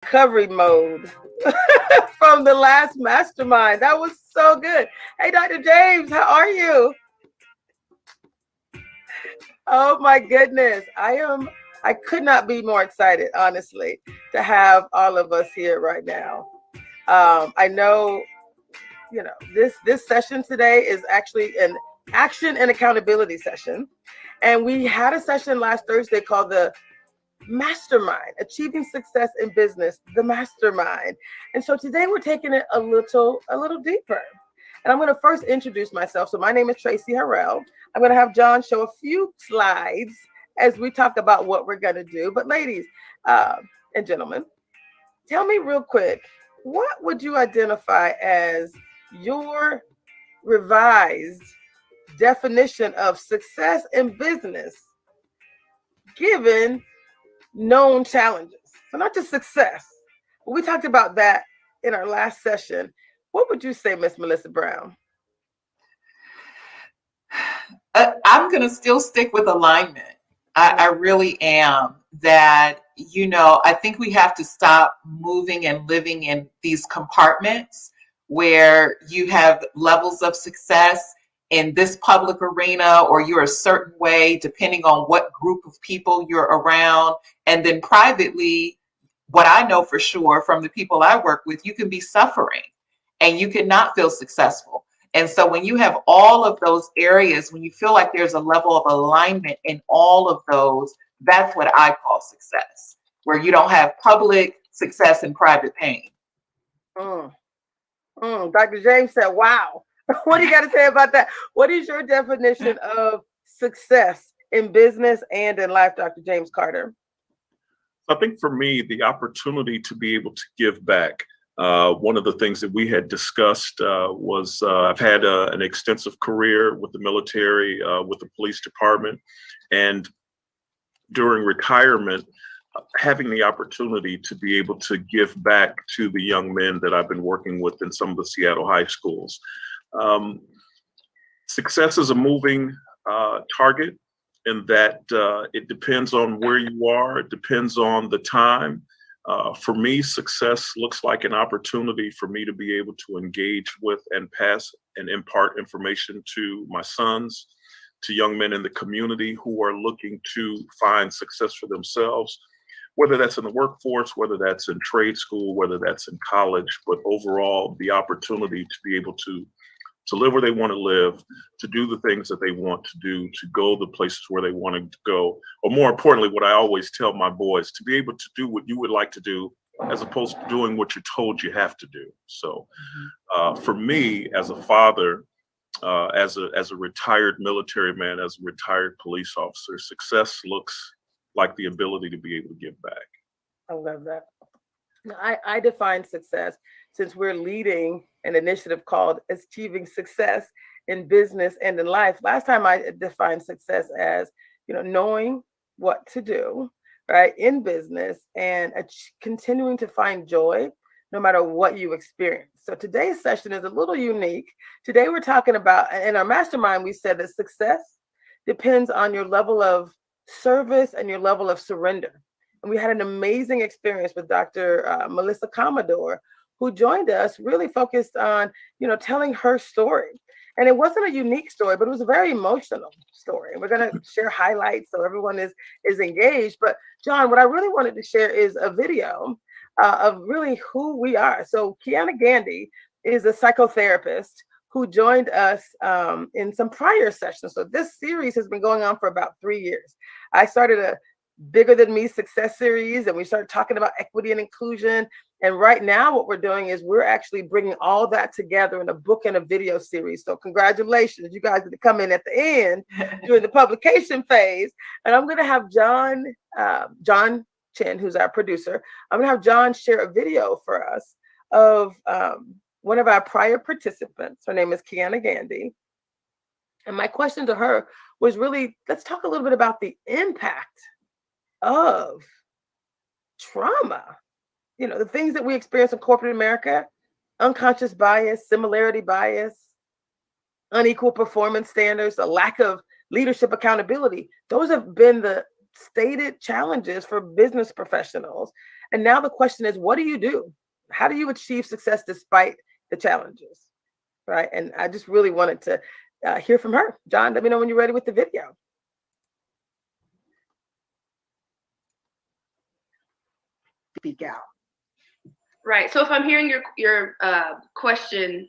recovery mode from the last mastermind. That was so good. Hey, Dr. James, how are you? Oh my goodness. I could not be more excited, honestly, to have all of us here right now. I know, this session today is actually an action and accountability session. And we had a session last Thursday called the Mastermind, Achieving Success in Business, the Mastermind. And so today we're taking it a little deeper. And I'm going to first introduce myself. So my name is Tracy Harrell. I'm going to have John show a few slides as we talk about what we're going to do. But ladies uh, and gentlemen, tell me real quick, what would you identify as your revised definition of success in business given known challenges? So not just success. We talked about that in our last session. What would you say, Miss Melissa Brown? I'm going to still stick with alignment. I really am. That, I think we have to stop moving and living in these compartments where you have levels of success in this public arena, or you're a certain way depending on what group of people you're around. And then privately, what I know for sure from the people I work with, you can be suffering and you cannot feel successful. And so when you have all of those areas, when you feel like there's a level of alignment in all of those, that's what I call success, where you don't have public success and private pain. Mm, Dr. James said, wow. What do you got to say about that? What is your definition of success in business and in life, Dr. James Carter? I think for me, the opportunity to be able to give back. One of the things that we had discussed was I've had an extensive career with the military, with the police department, and during retirement, having the opportunity to be able to give back to the young men that I've been working with in some of the Seattle high schools. Success is a moving target in that it depends on where you are, it depends on the time. For me, success looks like an opportunity for me to be able to engage with and pass and impart information to my sons, to young men in the community who are looking to find success for themselves, whether that's in the workforce, whether that's in trade school, whether that's in college, but overall, the opportunity to be able to live where they want to live, to do the things that they want to do, to go the places where they want to go, or more importantly, what I always tell my boys, to be able to do what you would like to do, as opposed to doing what you're told you have to do. So for me, as a father, as a retired military man, as a retired police officer, success looks like the ability to be able to give back. I love that. I define success, since we're leading an initiative called Achieving Success in Business and in Life. Last time I defined success as, knowing what to do, right, in business and continuing to find joy no matter what you experience. So today's session is a little unique. Today we're talking about, in our mastermind, we said that success depends on your level of service and your level of surrender. And we had an amazing experience with Dr. Melissa Commodore, who joined us, really focused on, telling her story. And it wasn't a unique story, but it was a very emotional story. And we're going to share highlights so everyone is engaged. But John, what I really wanted to share is a video of really who we are. So Kiana Gandy is a psychotherapist who joined us in some prior sessions. So this series has been going on for about 3 years. I started a Bigger Than Me success series, and we started talking about equity and inclusion. And right now what we're doing is we're actually bringing all that together in a book and a video series. So congratulations, you guys are to come in at the end during the publication phase. And I'm going to have John Chen, who's our producer. I'm going to have John share a video for us of one of our prior participants. Her name is Kiana Gandy. And my question to her was really, let's talk a little bit about the impact of trauma, the things that we experience in corporate America: unconscious bias, similarity bias, unequal performance standards, a lack of leadership accountability. Those have been the stated challenges for business professionals And now the question is, what do you do? How do you achieve success despite the challenges? Right. And I just really wanted to hear from her. John, let me know when you're ready with the video. Speak out. Right. So if I'm hearing your question,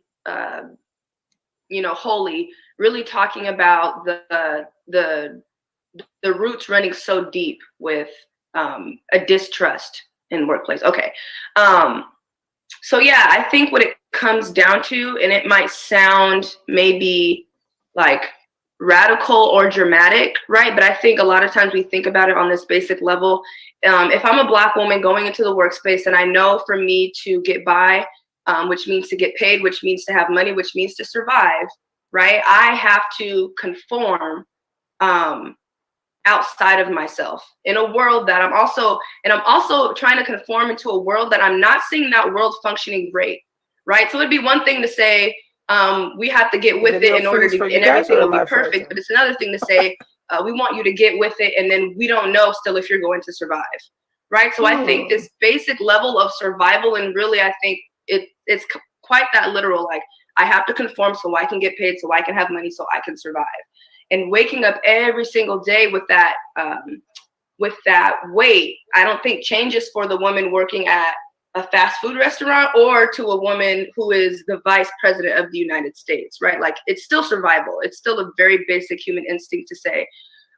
wholly, really talking about the roots running so deep with a distrust in workplace. Okay. So yeah, I think what it comes down to, and it might sound maybe like radical or dramatic, right? But I think a lot of times we think about it on this basic level. If I'm a Black woman going into the workspace, and I know for me to get by, which means to get paid, which means to have money, which means to survive, right? I have to conform outside of myself in a world that I'm also trying to conform into a world that I'm not seeing that world functioning great, right? So it'd be one thing to say, we have to get with it in order to, and everything will be perfect. But it's another thing to say, we want you to get with it, and then we don't know still if you're going to survive, right? So I think this basic level of survival, and really I think it's quite that literal, like I have to conform so I can get paid, so I can have money, so I can survive. And waking up every single day with that weight, I don't think changes for the woman working at a fast food restaurant or to a woman who is the vice president of the United States, right? Like it's still survival. It's still a very basic human instinct to say,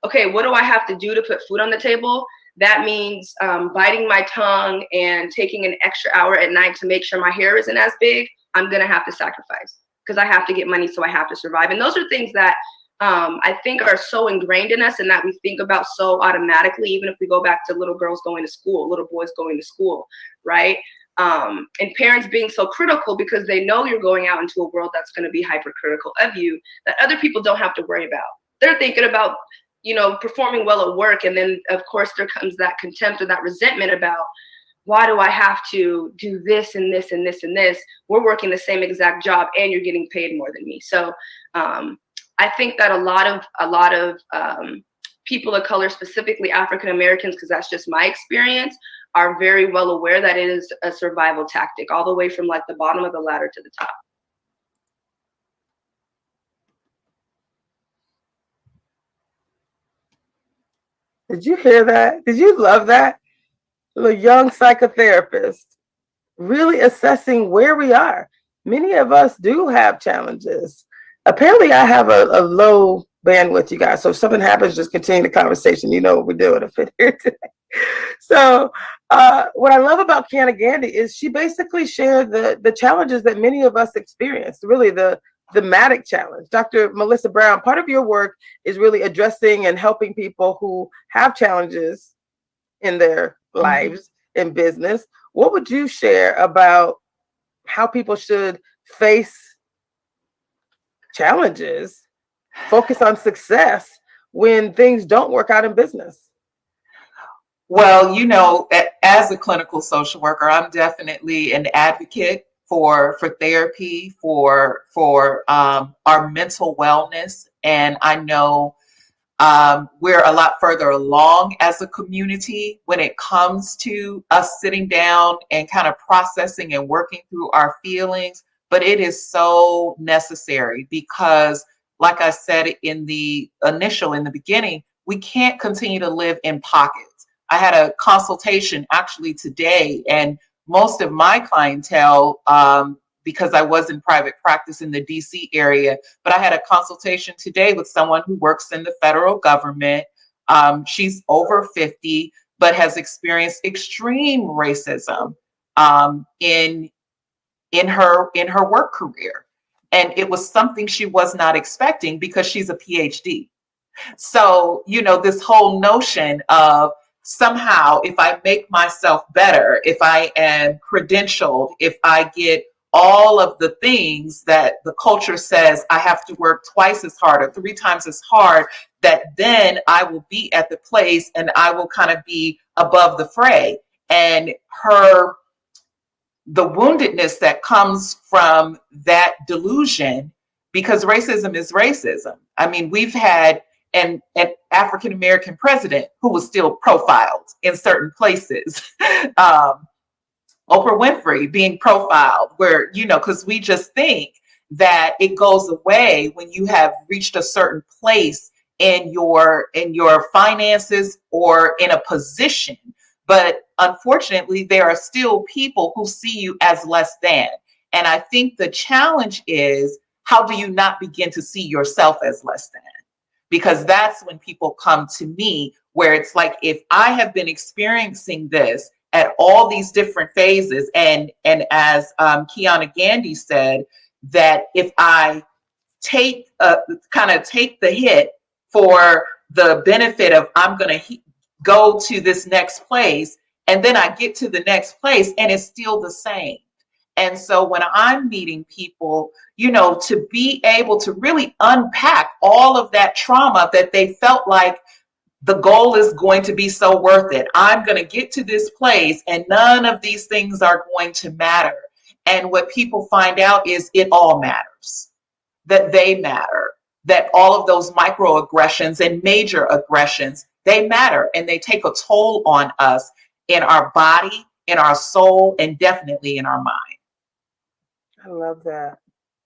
okay, what do I have to do to put food on the table? That means biting my tongue and taking an extra hour at night to make sure my hair isn't as big. I'm gonna have to sacrifice because I have to get money, so I have to survive. And those are things that I think are so ingrained in us and that we think about so automatically, even if we go back to little girls going to school, little boys going to school, right? And parents being so critical because they know you're going out into a world that's going to be hypercritical of you that other people don't have to worry about. They're thinking about, performing well at work. And then, of course, there comes that contempt or that resentment about, why do I have to do this and this and this and this? We're working the same exact job and you're getting paid more than me. So, I think that a lot of people of color, specifically African Americans, because that's just my experience, are very well aware that it is a survival tactic, all the way from like the bottom of the ladder to the top. Did you hear that? Did you love that? The young psychotherapist really assessing where we are. Many of us do have challenges. Apparently, I have a low bandwidth, you guys. So if something happens, just continue the conversation. You know what we're doing up here today. So what I love about Kiana Gandy is she basically shared the challenges that many of us experienced, really the thematic challenge. Dr. Melissa Brown, part of your work is really addressing and helping people who have challenges in their lives, in business. What would you share about how people should face challenges, focus on success when things don't work out in business? Well, as a clinical social worker, I'm definitely an advocate for therapy, for our mental wellness. And I know we're a lot further along as a community when it comes to us sitting down and kind of processing and working through our feelings. But it is so necessary because, like I said in the beginning, we can't continue to live in pockets. I had a consultation actually today, and most of my clientele, because I was in private practice in the DC area, but I had a consultation today with someone who works in the federal government. She's over 50, but has experienced extreme racism in her work career. And it was something she was not expecting because she's a PhD. So, this whole notion of somehow if I make myself better, if I am credentialed, if I get all of the things that the culture says I have to work twice as hard or 3 times as hard, that then I will be at the place and I will kind of be above the fray. And the woundedness that comes from that delusion, because racism is racism. I mean, we've had an African American president who was still profiled in certain places. Oprah Winfrey being profiled, where, you know, because we just think that it goes away when you have reached a certain place in your finances or in a position. But unfortunately, there are still people who see you as less than. And I think the challenge is, how do you not begin to see yourself as less than? Because that's when people come to me, where it's like, if I have been experiencing this at all these different phases, and as Kiana Gandhi said, that if I take take the hit for the benefit of, I'm going to go to this next place, and then I get to the next place and it's still the same. And so when I'm meeting people, you know, to be able to really unpack all of that trauma that they felt like the goal is going to be so worth it. I'm going to get to this place and none of these things are going to matter. And what people find out is it all matters, that they matter, that all of those microaggressions and major aggressions, they matter, and they take a toll on us in our body, in our soul, and definitely in our mind. I love that.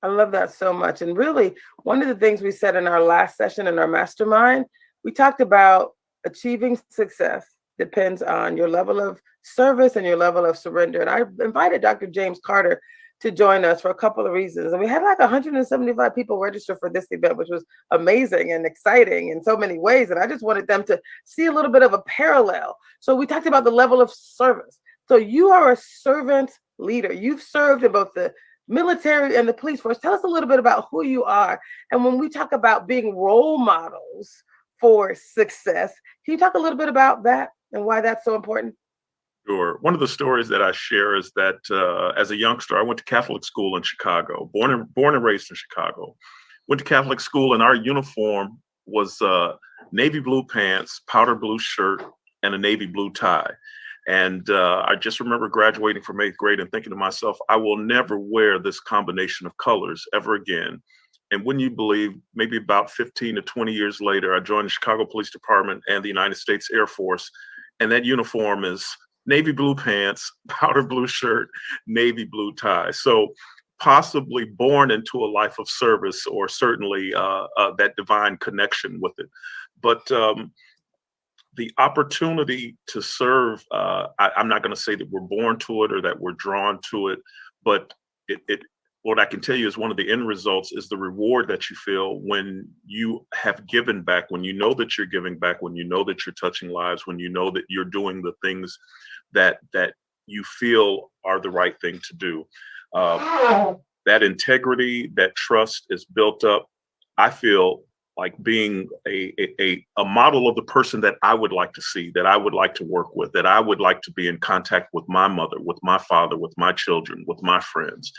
I love that so much. And really, one of the things we said in our last session in our mastermind, we talked about achieving success depends on your level of service and your level of surrender. And I invited Dr. James Carter to join us for a couple of reasons. And we had like 175 people register for this event, which was amazing and exciting in so many ways. And I just wanted them to see a little bit of a parallel. So we talked about the level of service. So you are a servant leader. You've served in both the military and the police force. Tell us a little bit about who you are. And when we talk about being role models for success, can you talk a little bit about that and why that's so important? Sure. One of the stories that I share is that as a youngster, I went to Catholic school in Chicago, born and raised in Chicago. Went to Catholic school, and our uniform was navy blue pants, powder blue shirt, and a navy blue tie. And I just remember graduating from 8th grade and thinking to myself, I will never wear this combination of colors ever again. And wouldn't you believe, maybe about 15 to 20 years later, I joined the Chicago Police Department and the United States Air Force. And that uniform is navy blue pants, powder blue shirt, navy blue tie. So possibly born into a life of service, or certainly that divine connection with it. But the opportunity to serve, I'm not going to say that we're born to it or that we're drawn to it, but what I can tell you is one of the end results is the reward that you feel when you have given back, when you know that you're giving back, when you know that you're touching lives, when you know that you're doing the things that you feel are the right thing to do. That integrity, that trust is built up. I feel like being a model of the person that I would like to see, that I would like to work with, that I would like to be in contact with my mother, with my father, with my children, with my friends.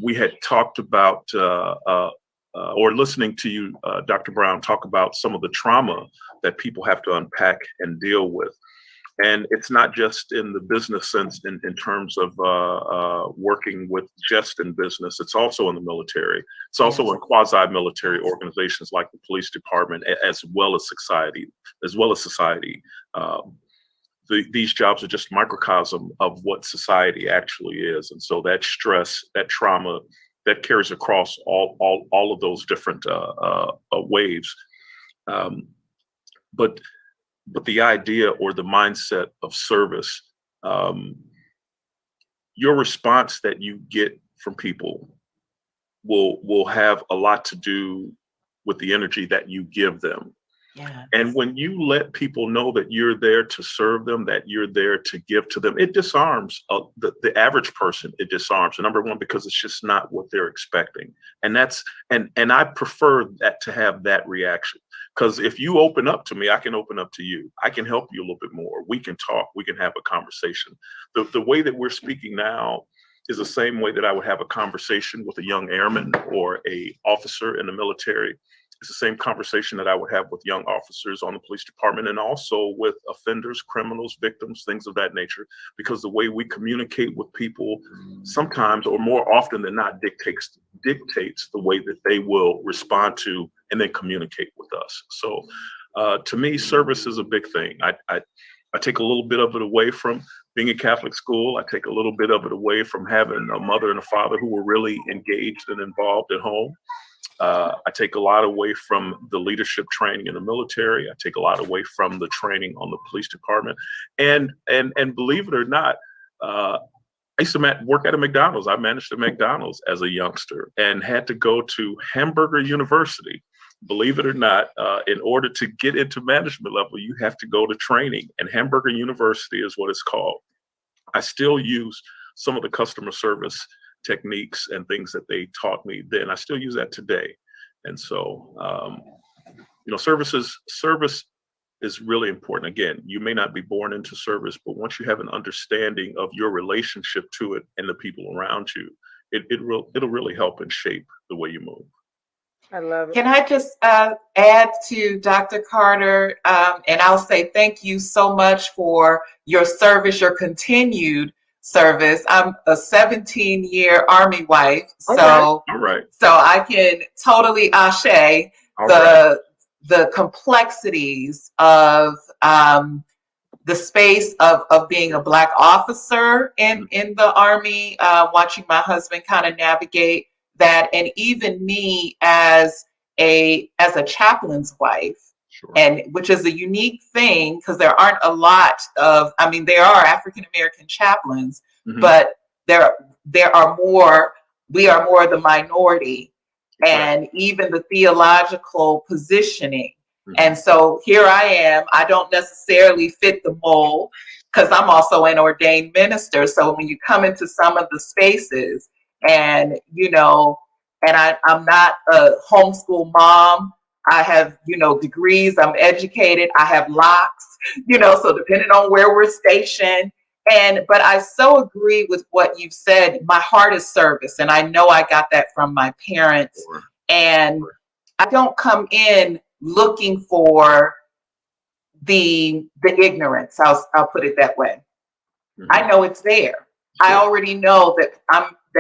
We had talked about, or listening to you, Dr. Brown, talk about some of the trauma that people have to unpack and deal with. And it's not just in the business sense in terms of working with just in business. It's also in the military. It's also in quasi-military organizations like the police department, as well as society. These jobs are just microcosm of what society actually is. And so that stress, that trauma, that carries across all of those different waves. But the idea or the mindset of service, your response that you get from people will have a lot to do with the energy that you give them. Yeah. And when you let people know that you're there to serve them, that you're there to give to them, it disarms the average person. It disarms, number one, because it's just not what they're expecting. And I prefer that, to have that reaction. Because if you open up to me, I can open up to you. I can help you a little bit more. We can talk. We can have a conversation. The way that we're speaking now is the same way that I would have a conversation with a young airman or a officer in the military. It's the same conversation that I would have with young officers on the police department, and also with offenders, criminals, victims, things of that nature, because the way we communicate with people sometimes, or more often than not, dictates the way that they will respond to and then communicate with us. So to me, service is a big thing. I take a little bit of it away from being in Catholic school. I take a little bit of it away from having a mother and a father who were really engaged and involved at home. I take a lot away from the leadership training in the military. I take a lot away from the training on the police department. And believe it or not, I used to work at a McDonald's. I managed a McDonald's as a youngster and had to go to Hamburger University. Believe it or not, in order to get into management level, you have to go to training, and Hamburger University is what it's called. I still use some of the customer service techniques and things that they taught me then. I still use that today. And so, service is really important. Again, you may not be born into service, but once you have an understanding of your relationship to it and the people around you, it'll really help and shape the way you move. I love it. Can I just add to Dr. Carter? And I'll say thank you so much for your service, your continued service. I'm a 17-year Army wife, so All right. So I can totally ashe the complexities of the space of being a Black officer in the Army, watching my husband kind of navigate that, and even me as a chaplain's wife. Sure. And which is a unique thing because there aren't a lot of, there are African-American chaplains, but there are more, we are more the minority, and even the theological positioning. And so here I am, I don't necessarily fit the mold because I'm also an ordained minister. So when you come into some of the spaces and, I'm not a homeschool mom, I have, degrees, I'm educated, I have locks, so depending on where we're stationed. But I so agree with what you've said. My heart is service. And I know I got that from my parents. Sure. And I don't come in looking for the ignorance. I'll put it that way. I know it's there. Sure. I already know that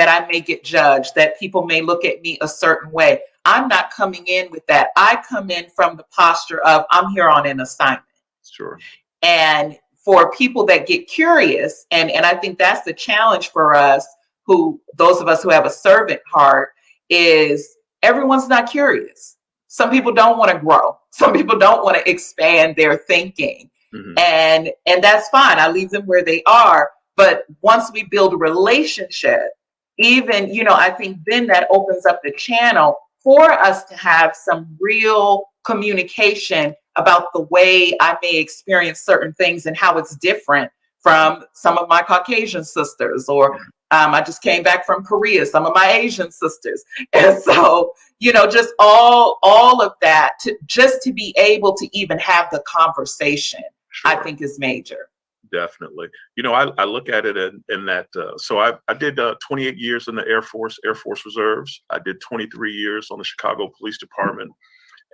I may get judged, that people may look at me a certain way. I'm not coming in with that. I come in from the posture of I'm here on an assignment. Sure. And for people that get curious, and I think that's the challenge for us, those of us who have a servant heart, is everyone's not curious. Some people don't want to grow. Some people don't want to expand their thinking. And that's fine. I leave them where they are. But once we build a relationship, even, I think then that opens up the channel for us to have some real communication about the way I may experience certain things and how it's different from some of my Caucasian sisters, or I just came back from Korea, some of my Asian sisters. And so, just all of that to be able to even have the conversation, sure, I think is major. Definitely. I look at it in that, so I did 28 years in the Air Force Reserves. I did 23 years on the Chicago Police Department.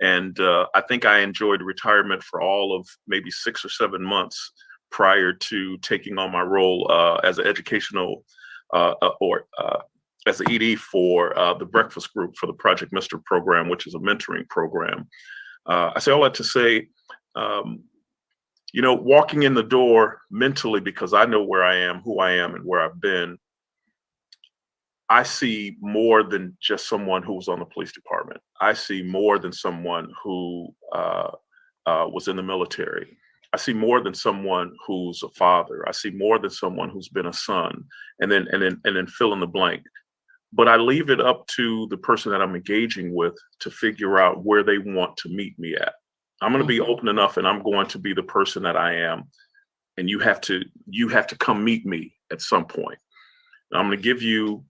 And I think I enjoyed retirement for all of maybe 6 or 7 months prior to taking on my role as an educational as an ED for the Breakfast Group for the Project Mister program, which is a mentoring program. I say all that to say, walking in the door mentally, because I know where I am, who I am, and where I've been, I see more than just someone who was on the police department. I see more than someone who was in the military. I see more than someone who's a father. I see more than someone who's been a son, and then fill in the blank. But I leave it up to the person that I'm engaging with to figure out where they want to meet me at. I'm going to be open enough, and I'm going to be the person that I am. And you have to come meet me at some point. And I'm going to give you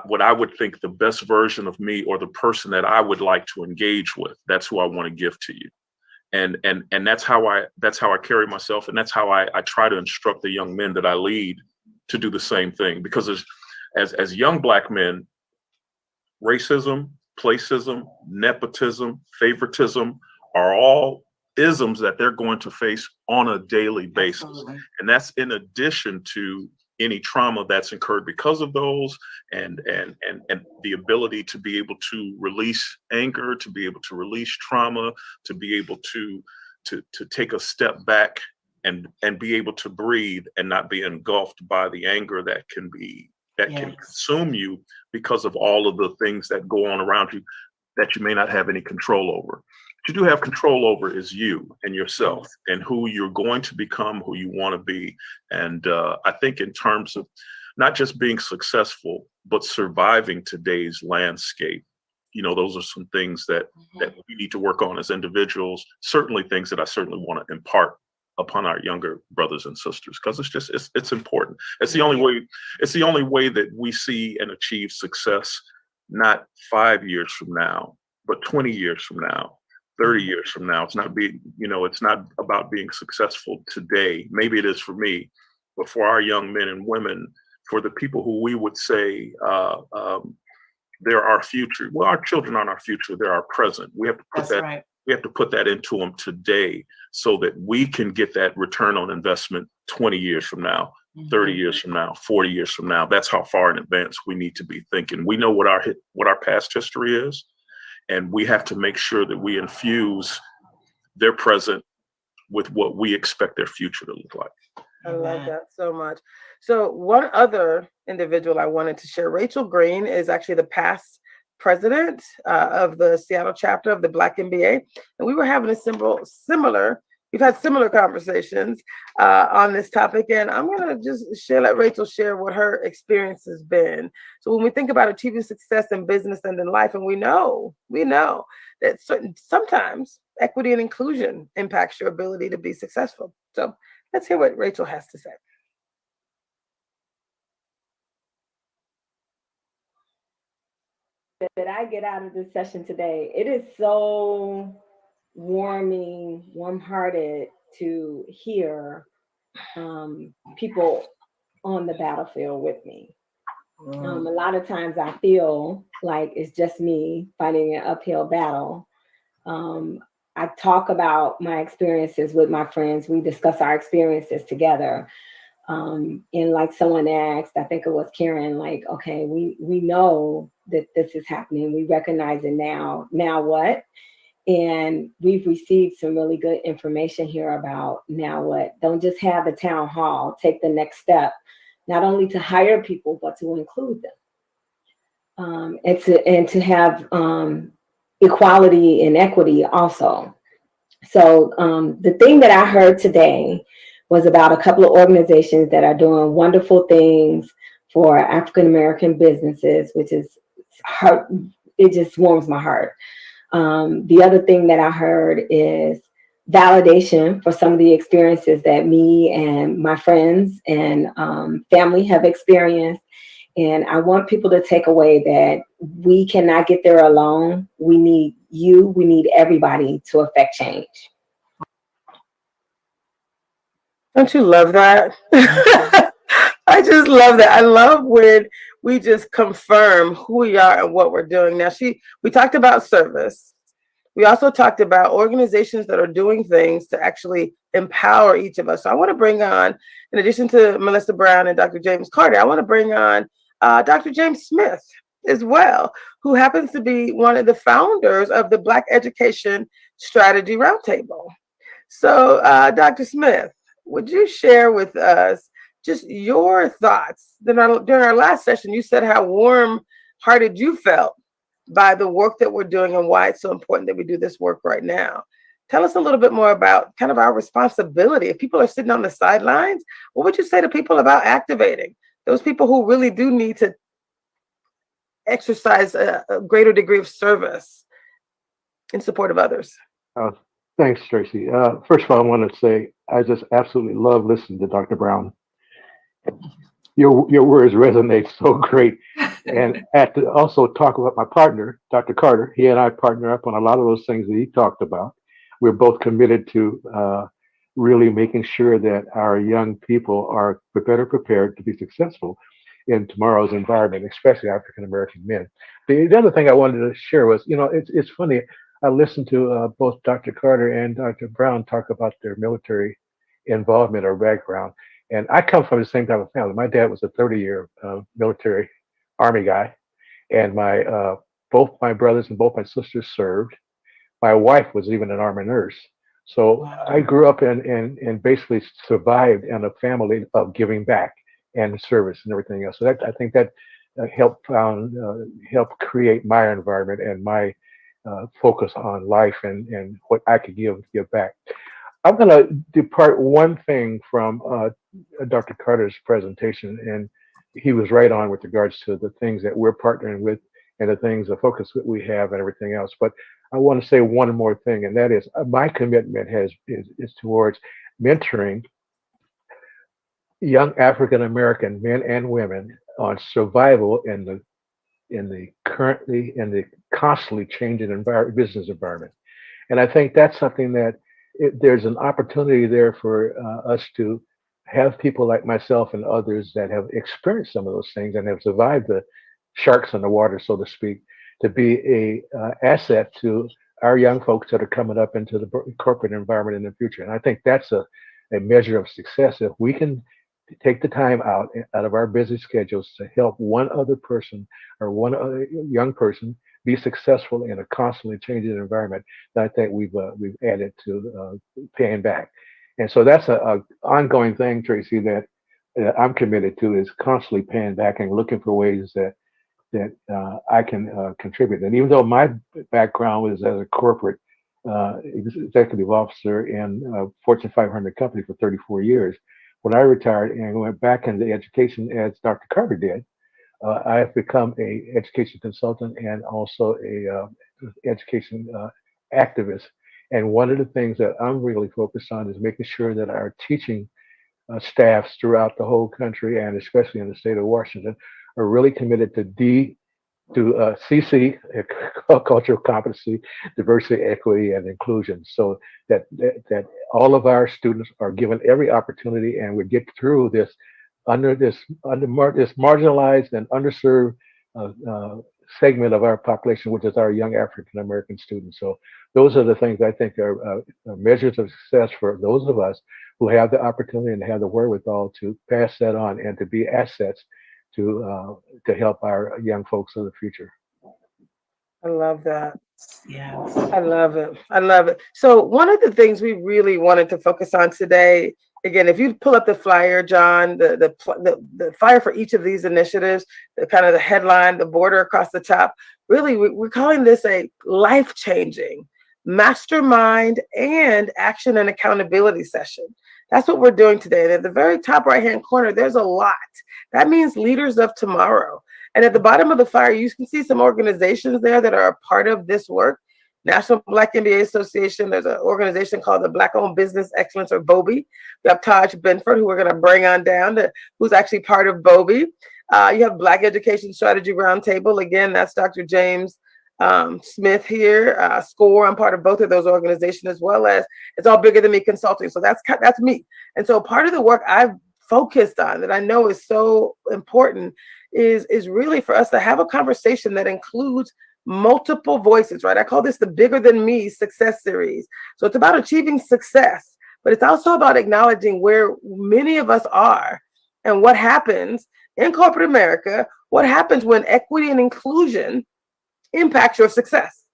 what I would think the best version of me, or the person that I would like to engage with. That's who I want to give to you. And that's how I carry myself. And that's how I try to instruct the young men that I lead to do the same thing. Because as young Black men, racism, placism, nepotism, favoritism are all isms that they're going to face on a daily basis. Absolutely. And that's in addition to any trauma that's incurred because of those, and the ability to be able to release anger, to be able to release trauma, to be able to take a step back and be able to breathe and not be engulfed by the anger that can consume you because of all of the things that go on around you that you may not have any control over. What you do have control over is you and yourself and who you're going to become, who you want to be. And I think in terms of not just being successful, but surviving today's landscape, those are some things that we need to work on as individuals, certainly things that I certainly want to impart upon our younger brothers and sisters, because it's important. It's the only way that we see and achieve success, not 5 years from now, but 20 years from now, 30 years from now. It's not about being successful today. Maybe it is for me, but for our young men and women, for the people who we would say they're our future. Well, our children aren't our future; they're our present. We have to put We have to put that into them today so that we can get that return on investment 20 years from now, 30 years from now, 40 years from now. That's how far in advance we need to be thinking. We know what our past history is, and we have to make sure that we infuse their present with what we expect their future to look like. I love that so much. So one other individual I wanted to share, Rachel Green, is actually the past president of the Seattle chapter of the Black MBA. And we were having we've had similar conversations on this topic. And I'm going to just let Rachel share what her experience has been. So when we think about achieving success in business and in life, and we know that sometimes equity and inclusion impacts your ability to be successful. So let's hear what Rachel has to say. That I get out of this session today. It is so warm-hearted to hear people on the battlefield with me. A lot of times I feel like it's just me fighting an uphill battle. I talk about my experiences with my friends. We discuss our experiences together. And like someone asked, I think it was Karen, like, okay, we know that this is happening. We recognize it now. Now what? And we've received some really good information here about now what. Don't just have a town hall. Take the next step, not only to hire people, but to include them. And to have equality and equity also. So the thing that I heard today was about a couple of organizations that are doing wonderful things for African-American businesses, which is heart, it just warms my heart. The other thing that I heard is validation for some of the experiences that me and my friends and family have experienced. And I want people to take away that we cannot get there alone. We need we need everybody to affect change. Don't you love that? I just love that. I love when we just confirm who we are and what we're doing. Now, we talked about service. We also talked about organizations that are doing things to actually empower each of us. So I want to bring on, in addition to Melissa Brown and Dr. James Carter, I want to bring on Dr. James Smith as well, who happens to be one of the founders of the Black Education Strategy Roundtable. So, Dr. Smith, would you share with us just your thoughts? During our last session, you said how warm-hearted you felt by the work that we're doing and why it's so important that we do this work right now. Tell us a little bit more about kind of our responsibility. If people are sitting on the sidelines, what would you say to people about activating those people who really do need to exercise a greater degree of service in support of others? Thanks, Tracy. First of all, I want to say I just absolutely love listening to Dr. Brown. Your words resonate so great. And I have to also talk about my partner, Dr. Carter. He and I partner up on a lot of those things that he talked about. We're both committed to really making sure that our young people are better prepared to be successful in tomorrow's environment, especially African American men. The other thing I wanted to share was, it's funny. I listened to both Dr. Carter and Dr. Brown talk about their military involvement or background. And I come from the same type of family. My dad was a 30-year military Army guy, and both my brothers and both my sisters served. My wife was even an Army nurse. So I grew up and basically survived in a family of giving back and service and everything else. So I think that helped create my environment and my focus on life and what I could give back. I'm going to depart one thing from Dr. Carter's presentation, and he was right on with regards to the things that we're partnering with and the focus that we have and everything else. But I want to say one more thing, and that is my commitment is towards mentoring young African American men and women on survival in the constantly changing business environment. And I think that's something that there's an opportunity there for us to have people like myself and others that have experienced some of those things and have survived the sharks in the water, so to speak, to be a asset to our young folks that are coming up into the corporate environment in the future. And I think that's a measure of success. If we can take the time out of our busy schedules to help one other person or one other young person be successful in a constantly changing environment, I think we've added to paying back. And so that's a ongoing thing, Tracy, that I'm committed to, is constantly paying back and looking for ways that I can contribute. And even though my background was as a corporate executive officer in a Fortune 500 company for 34 years, when I retired and went back into education as Dr. Carter did, I have become a education consultant and also a education activist. And one of the things that I'm really focused on is making sure that our teaching staffs throughout the whole country, and especially in the state of Washington, are really committed to CC, cultural competency, diversity, equity, and inclusion, so that all of our students are given every opportunity, and we get through this marginalized and underserved segment of our population, which is our young African American students. So those are the things I think are measures of success for those of us who have the opportunity and have the wherewithal to pass that on and to be assets to help our young folks of the future. I love that. Yes. I love it. I love it. So one of the things we really wanted to focus on today, again, if you pull up the flyer, John, the flyer for each of these initiatives, the kind of the headline, the border across the top, really, we're calling this a life-changing mastermind and action and accountability session. That's what we're doing today. And at the very top right-hand corner, there's a lot. That means leaders of tomorrow. And at the bottom of the flyer, you can see some organizations there that are a part of this work. National Black MBA Association. There's an organization called the Black Owned Business Excellence, or BOBI. We have Taj Benford, who we're going to bring on down, who's actually part of BOBI. You have Black Education Strategy Roundtable. Again, that's Dr. James Smith here. SCORE, I'm part of both of those organizations, as well as It's All Bigger Than Me Consulting. So that's me. And so part of the work I've focused on that I know is so important is really for us to have a conversation that includes multiple voices, right? I call this the Bigger Than Me Success Series. So it's about achieving success, but it's also about acknowledging where many of us are and what happens in corporate America, what happens when equity and inclusion impacts your success,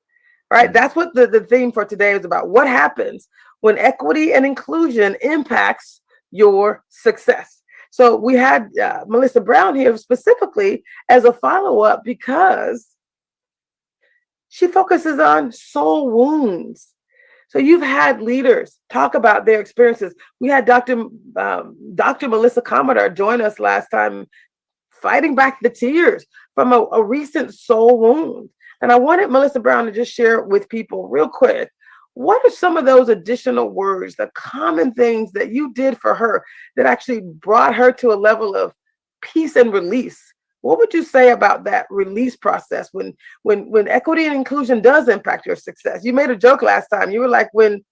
right? That's what the theme for today is about. What happens when equity and inclusion impacts your success? So we had Melissa Brown here specifically as a follow-up because she focuses on soul wounds. So you've had leaders talk about their experiences. We had Dr. Melissa Commodore join us last time, fighting back the tears from a recent soul wound. And I wanted Melissa Brown to just share with people real quick, what are some of those additional words, the common things that you did for her that actually brought her to a level of peace and release? What would you say about that release process when equity and inclusion does impact your success? You made a joke last time. You were like, when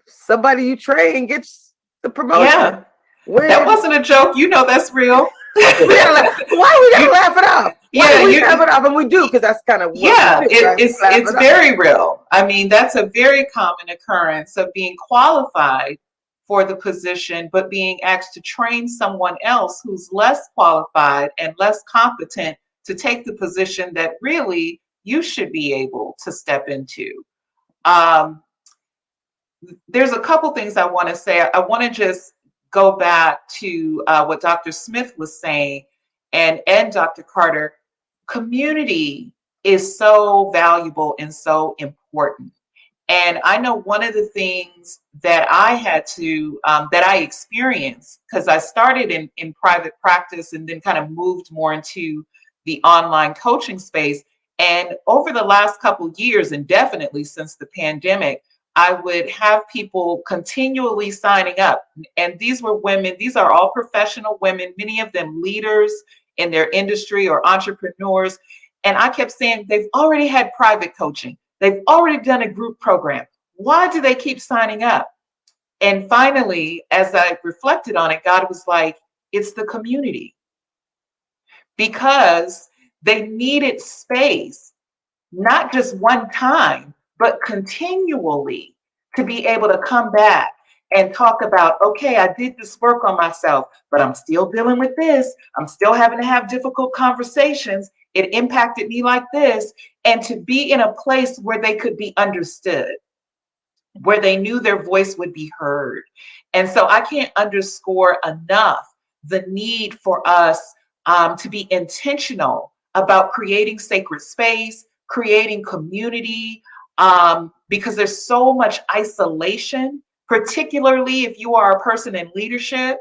somebody you train gets the promotion. Yeah, that wasn't a joke. That's real. Why we gotta laugh it off? Why we laugh it off? And we do, because that's kind of what we do, right? It's very real. I mean, that's a very common occurrence of being qualified for the position, but being asked to train someone else who's less qualified and less competent to take the position that really you should be able to step into. There's a couple things I want to say. I want to just go back to what Dr. Smith was saying and Dr. Carter. Community is so valuable and so important. And I know one of the things that I had to, that I experienced, because I started in private practice and then kind of moved more into the online coaching space. And over the last couple of years, and definitely since the pandemic, I would have people continually signing up. And these were women, these are all professional women, many of them leaders in their industry or entrepreneurs. And I kept saying, they've already had private coaching. They've already done a group program. Why do they keep signing up? And finally, as I reflected on it, God was like, it's the community. Because they needed space, not just one time, but continually to be able to come back and talk about, okay, I did this work on myself, but I'm still dealing with this. I'm still having to have difficult conversations. It impacted me like this. And to be in a place where they could be understood, where they knew their voice would be heard. And so I can't underscore enough the need for us to be intentional about creating sacred space, creating community, because there's so much isolation, particularly if you are a person in leadership,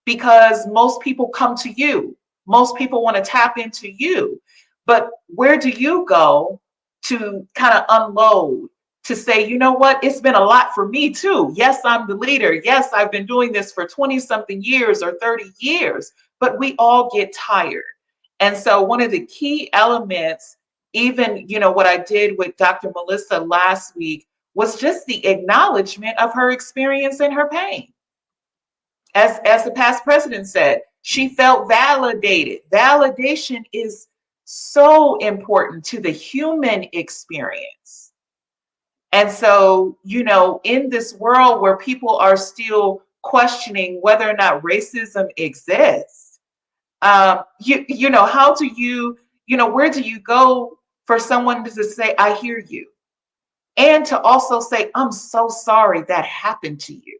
because most people come to you. Most people want to tap into you. But where do you go to kind of unload, to say, you know what, it's been a lot for me too. Yes, I'm the leader. Yes, I've been doing this for 20 something years or 30 years, but we all get tired. And so one of the key elements, even, you know, what I did with Dr. Melissa last week was just the acknowledgement of her experience and her pain. As the past president said, she felt validated. Validation is so important to the human experience. And so, you know, in this world where people are still questioning whether or not racism exists, you know, how do you, you know, where do you go for someone to say, I hear you? And to also say, I'm so sorry that happened to you.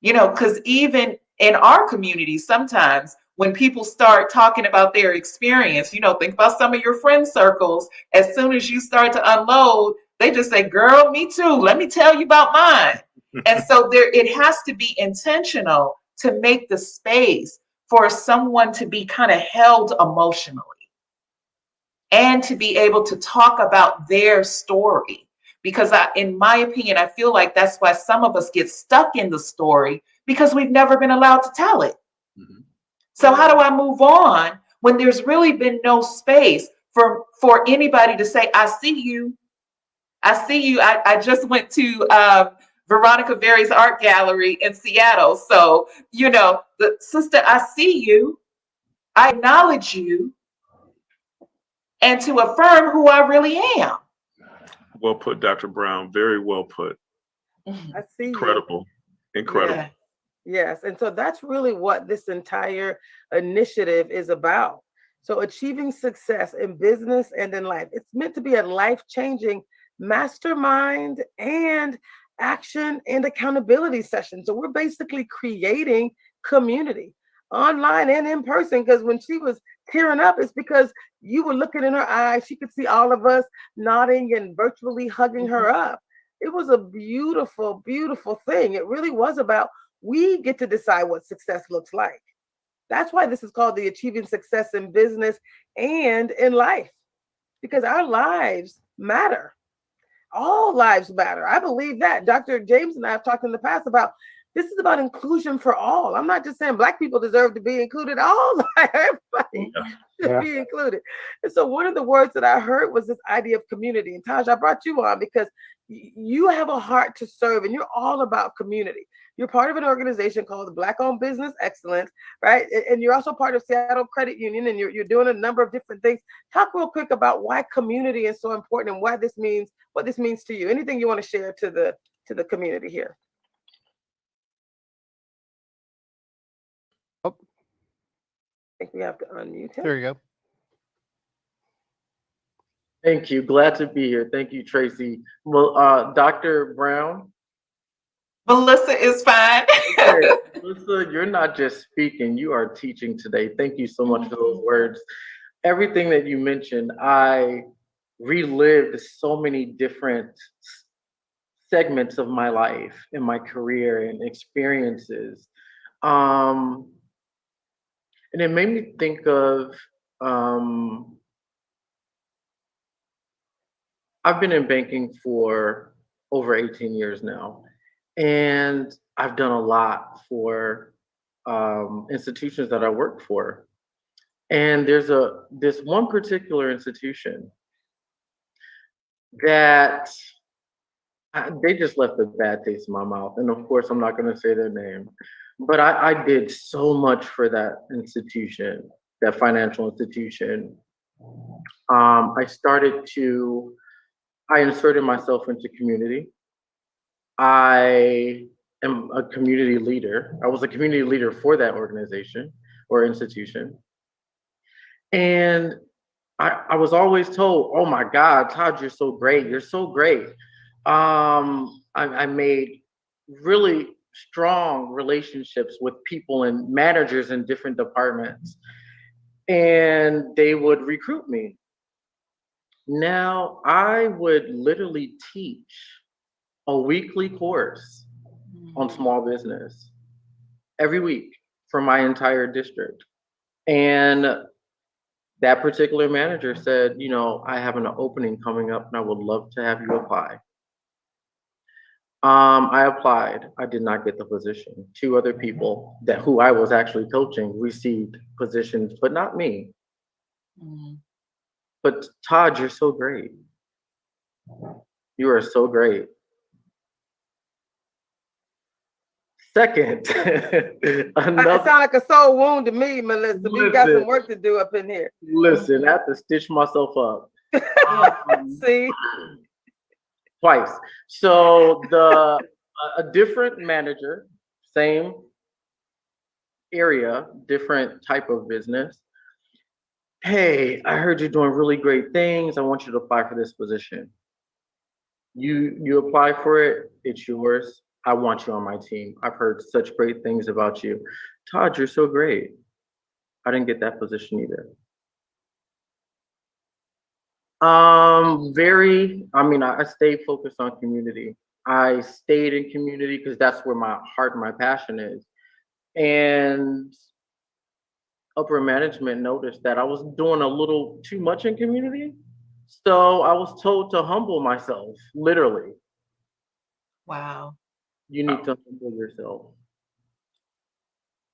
You know, because even in our community, sometimes when people start talking about their experience, you know, think about some of your friend circles. As soon as you start to unload, they just say, girl, me too. Let me tell you about mine. And so it has to be intentional to make the space for someone to be kind of held emotionally and to be able to talk about their story. Because in my opinion, I feel like that's why some of us get stuck in the story, because we've never been allowed to tell it. Mm-hmm. So how do I move on when there's really been no space for anybody to say, I see you. I see you. I just went to Veronica Berry's art gallery in Seattle. So, you know, the sister, I see you. I acknowledge you. And to affirm who I really am. Well put, Dr. Brown. Very well put. I see. Incredible. You. Incredible. Yeah. Yes. And so that's really what this entire initiative is about. So achieving success in business and in life. It's meant to be a life-changing mastermind and action and accountability session. So we're basically creating community online and in person, because when she was tearing up, it's because you were looking in her eyes. She could see all of us nodding and virtually hugging her up. It was a beautiful, beautiful thing. It really was about, we get to decide what success looks like. That's why this is called the Achieving Success in Business and in Life, because our lives matter. All lives matter. I believe that. Dr. James and I have talked in the past about, this is about inclusion for all. I'm not just saying Black people deserve to be included. All, everybody should be included. And so one of the words that I heard was this idea of community. And Taj, I brought you on because you have a heart to serve and you're all about community. You're part of an organization called the Black-Owned Business Excellence, right? And you're also part of Seattle Credit Union, and you're doing a number of different things. Talk real quick about why community is so important and why this means, what this means to you. Anything you want to share to the community here? I think we have to unmute him. There you go. Thank you. Glad to be here. Thank you, Tracy. Well, Dr. Brown. Melissa is fine. Okay, Melissa, you're not just speaking, you are teaching today. Thank you so much for those words. Everything that you mentioned, I relived so many different segments of my life and my career and experiences. And it made me think of, I've been in banking for over 18 years now, and I've done a lot for institutions that I work for. And there's this one particular institution that they just left a bad taste in my mouth. And of course, I'm not going to say their name, but I did so much for that institution, that financial institution. I inserted myself into community. I am a community leader. I was a community leader for that organization or institution. And I was always told, oh my God, Todd, you're so great. You're so great. I made really strong relationships with people and managers in different departments, and they would recruit me. Now I would literally teach a weekly course on small business every week for my entire district. And that particular manager said, you know, I have an opening coming up and I would love to have you apply. I applied. I did not get the position. 2 other people who I was actually coaching received positions, but not me. But Todd, you're so great. You are so great. Second, It sounds like a soul wound to me, Melissa. We've got some work to do up in here. Listen, I have to stitch myself up. See? Twice. So a different manager, same area, different type of business. Hey, I heard you're doing really great things. I want you to apply for this position. You apply for it, it's yours. I want you on my team. I've heard such great things about you. Todd, you're so great. I didn't get that position either. I stayed focused on community. I stayed in community because that's where my heart and my passion is. And upper management noticed that I was doing a little too much in community. So I was told to humble myself, literally. Wow. You need to humble yourself.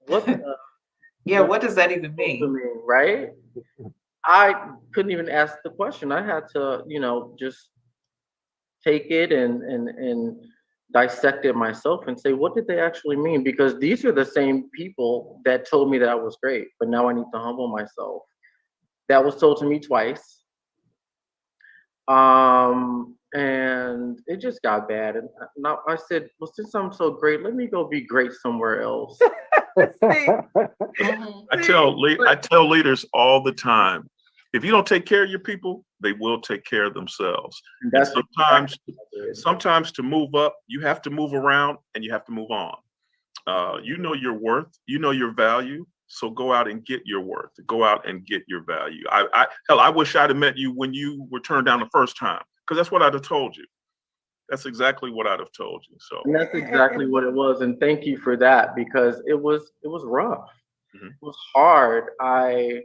What does that even mean? Right? I couldn't even ask the question. I had to, just take it and dissect it myself and say, what did they actually mean? Because these are the same people that told me that I was great, but now I need to humble myself. That was told to me twice. And it just got bad. And now I said, well, since I'm so great, let me go be great somewhere else. I tell leaders all the time, if you don't take care of your people, they will take care of themselves. And sometimes to move up, you have to move around and you have to move on. You know your worth, you know your value. So go out and get your worth. Go out and get your value. I wish I'd have met you when you were turned down the first time, because that's what I'd have told you. That's exactly what I'd have told you. So and that's exactly what it was. And thank you for that, because it was rough. Mm-hmm. It was hard. I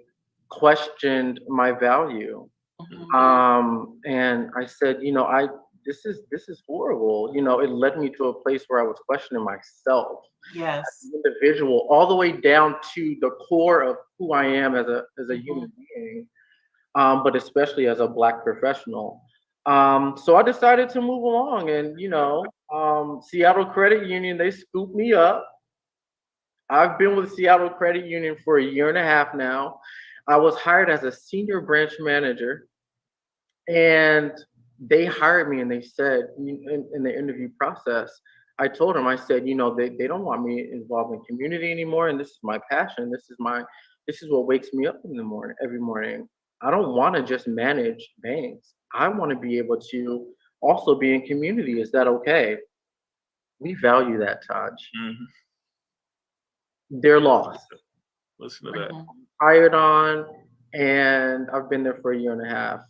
questioned my value. Mm-hmm. And I said, this is horrible. It led me to a place where I was questioning myself. Yes. As an individual, all the way down to the core of who I am as a human being, but especially as a Black professional. So I decided to move along, and Seattle Credit Union, they scooped me up. I've been with Seattle Credit Union for 1.5 years now. I was hired as a senior branch manager, and they hired me and they said in the interview process, I told them, I said, they don't want me involved in community anymore, and this is my passion. This is what wakes me up in the morning, every morning. I don't want to just manage banks. I want to be able to also be in community. Is that okay? We value that, Taj. Mhm. They're lost. Listen to that. Hired on, and I've been there for a year and a half.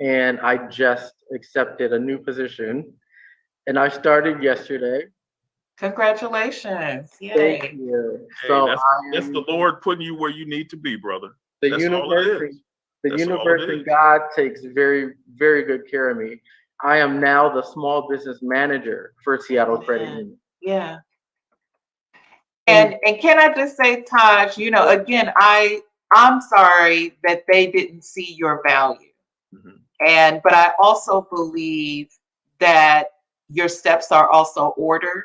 And I just accepted a new position, and I started yesterday. Congratulations. Thank Yay. you. Hey, So that's the Lord putting you where you need to be, brother. the That's all it universe, is. the That's all universe it and is. God takes very, very good care of me. I am now the small business manager for Seattle Credit Amen. Union. Yeah. And can I just say, Taj, again, I'm sorry that they didn't see your value. Mhm. But I also believe that your steps are also ordered.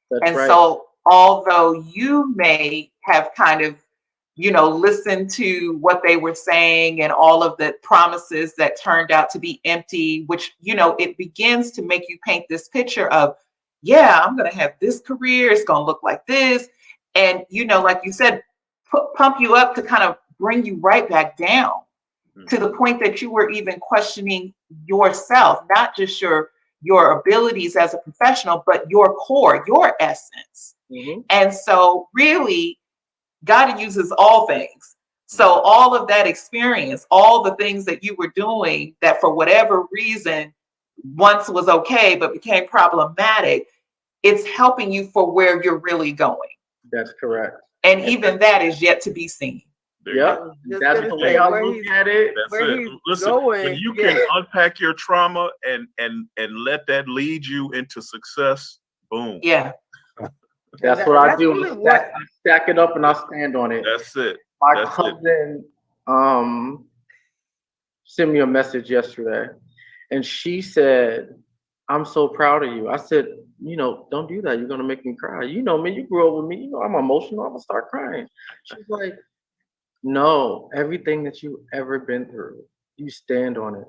That's And right. so although you may have kind of, listened to what they were saying and all of the promises that turned out to be empty, which, it begins to make you paint this picture of, yeah, I'm going to have this career. It's going to look like this. And, like you said, pump you up to kind of bring you right back down to the point that you were even questioning yourself, not just your abilities as a professional, but your core, your essence. Mm-hmm. And so really, God uses all things. So all of that experience, all the things that you were doing that for whatever reason once was okay, but became problematic, it's helping you for where you're really going. That's correct. And even that is yet to be seen. There you Yep. go. Just That's gonna the say way I where look he's at it. That's where it. he's Listen, going. when you Yeah. can unpack your trauma and let that lead you into success, boom. Yeah. That's what I That's do. really I what stack it up and I stand on it. That's it. My That's it. cousin sent me a message yesterday, and she said, "I'm so proud of you." I said, "Don't do that. You're gonna make me cry. You know me. You grew up with me. I'm emotional. I'm gonna start crying." She's like, "No, everything that you ever been through, you stand on it."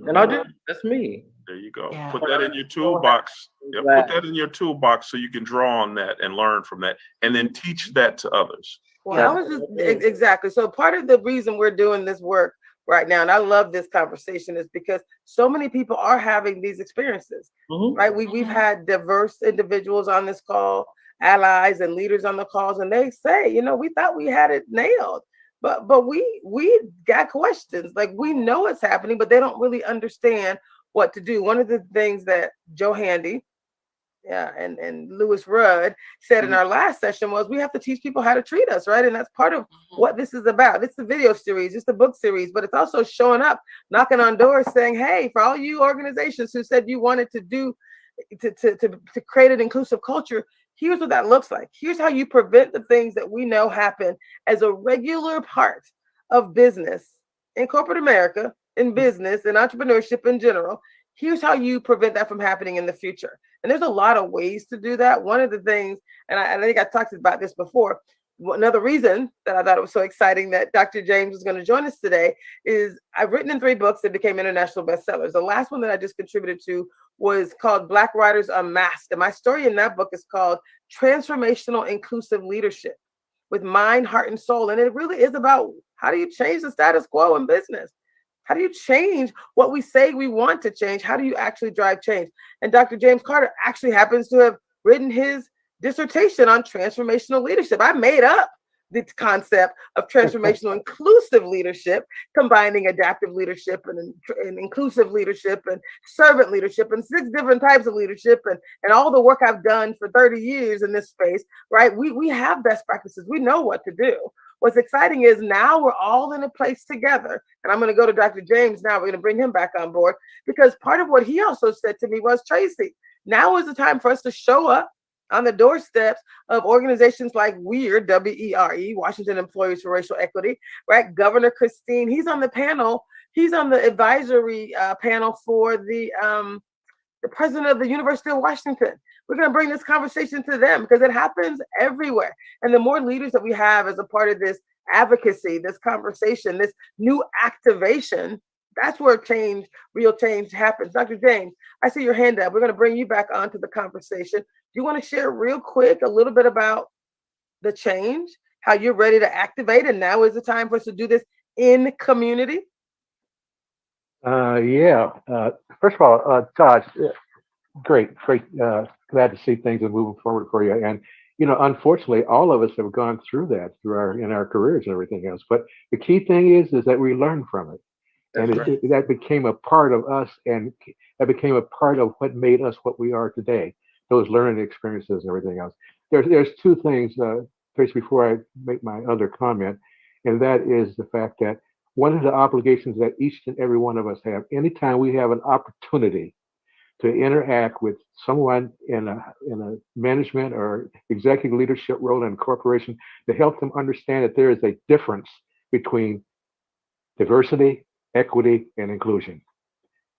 And I did. That's me. There you go. Yeah. Put that in your toolbox. Yeah, put that in your toolbox so you can draw on that and learn from that, and then teach that to others. Well, I was just exactly. So part of the reason we're doing this work right now, and I love this conversation, is because so many people are having these experiences, right? We've had diverse individuals on this call, allies and leaders on the calls, and they say, we thought we had it nailed, but we got questions. Like, we know it's happening, but they don't really understand what to do. One of the things that Joe Handy, and Lewis Rudd said in our last session was, we have to teach people how to treat us, right? And that's part of what this is about. It's the video series, it's the book series, but it's also showing up, knocking on doors, saying, hey, for all you organizations who said you wanted to do to create an inclusive culture, here's what that looks like. Here's how you prevent the things that we know happen as a regular part of business in corporate America, in business and entrepreneurship in general. Here's how you prevent that from happening in the future. And there's a lot of ways to do that. One of the things, and I think I talked about this before, another reason that I thought it was so exciting that Dr. James was going to join us today is I've written in 3 books that became international bestsellers. The last one that I just contributed to was called Black Writers Unmasked. And my story in that book is called Transformational Inclusive Leadership with Mind, Heart, and Soul. And it really is about, how do you change the status quo in business? How do you change what we say we want to change? How do you actually drive change? And Dr. James Carter actually happens to have written his dissertation on transformational leadership. I made up the concept of transformational inclusive leadership, combining adaptive leadership and inclusive leadership and servant leadership and 6 different types of leadership and all the work I've done for 30 years in this space, right? We have best practices. We know what to do. What's exciting is now we're all in a place together. And I'm going to go to Dr. James now. We're going to bring him back on board, because part of what he also said to me was, Tracy, now is the time for us to show up on the doorsteps of organizations like WERE, W-E-R-E, Washington Employers for Racial Equity, right? Governor Christine, he's on the panel. He's on the advisory panel for the president of the University of Washington. We're going to bring this conversation to them because it happens everywhere. And the more leaders that we have as a part of this advocacy, this conversation, this new activation, that's where change, real change happens. Dr. James, I see your hand up. We're going to bring you back onto the conversation. you want to share real quick a little bit about the change, how you're ready to activate, and now is the time for us to do this in community? Yeah. First of all, Todd, great. Glad to see things are moving forward for you. And unfortunately, all of us have gone through that in our careers and everything else. But the key thing is that we learn from it, and That's right. that became a part of us, and that became a part of what made us what we are today. Those learning experiences and everything else. There's two things, Trace, before I make my other comment, and that is the fact that one of the obligations that each and every one of us have, anytime we have an opportunity to interact with someone in a management or executive leadership role in a corporation, to help them understand that there is a difference between diversity, equity, and inclusion.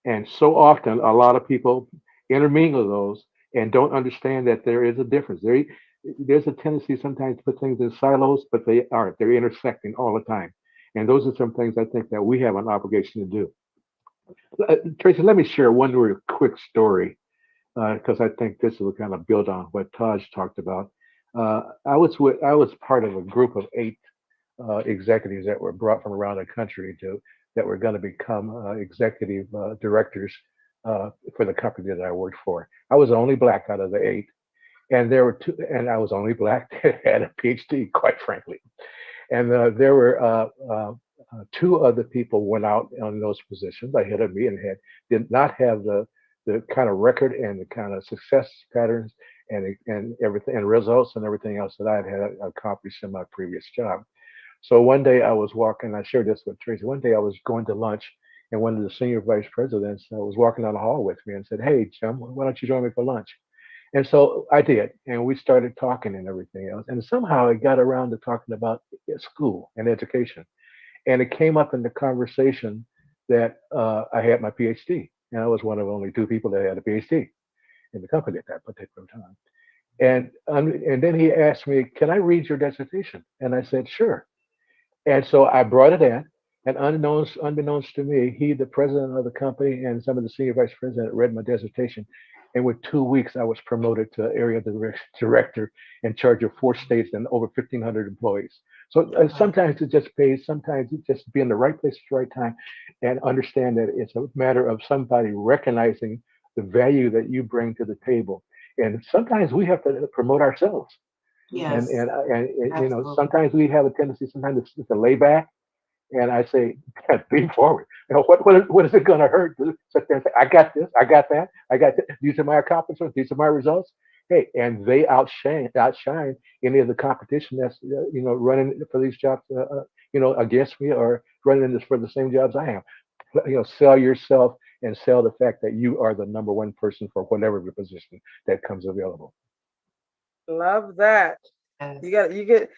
And so often, a lot of people intermingle those and don't understand that there is a difference. There's a tendency sometimes to put things in silos, but they aren't. They're intersecting all the time. And those are some things I think that we have an obligation to do. Tracy, let me share one real quick story because I think this will kind of build on what Taj talked about. I was part of a group of 8 executives that were brought from around the country that were going to become executive directors for the company that I worked for. I was the only black out of the 8, and there were 2, and I was only black that had a PhD, quite frankly. And there were 2 other people went out on those positions ahead of me and did not have the kind of record and the kind of success patterns and everything and results and everything else that I had accomplished in my previous job. So one day I was walking. I shared this with Tracy. One day I was going to lunch, and one of the senior vice presidents was walking down the hall with me and said, "Hey, Jim, why don't you join me for lunch?" And so I did, and we started talking and everything else. And somehow it got around to talking about school and education. And it came up in the conversation that I had my PhD, and I was one of only 2 people that had a PhD in the company at that particular time. And then he asked me, "Can I read your dissertation?" And I said, "Sure." And so I brought it in, and unbeknownst to me, the president of the company, and some of the senior vice president read my dissertation. And with 2 weeks, I was promoted to area director in charge of 4 states and over 1,500 employees. So sometimes it just pays. Sometimes it just be in the right place at the right time, and understand that it's a matter of somebody recognizing the value that you bring to the table. And sometimes we have to promote ourselves. And Yes, absolutely. sometimes we have a tendency sometimes to lay back. And I say, lean forward. What is it going to hurt to sit there and say, "I got this, I got that, I got this. These are my accomplishments, these are my results." Hey, and they outshine any of the competition that's running for these jobs, against me or running this for the same jobs I am. Sell yourself and sell the fact that you are the number one person for whatever the position that comes available. Love that. Yes. You get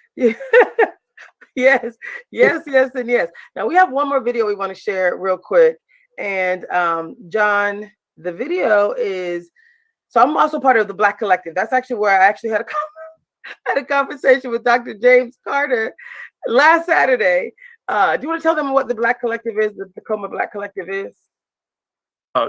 yes, yes, and yes. Now we have one more video we want to share real quick. And John, the video is, so I'm also part of the Black Collective. That's actually where I actually had had a conversation with Dr. James Carter last Saturday. Do you want to tell them what the Black Collective is, the Tacoma Black Collective is?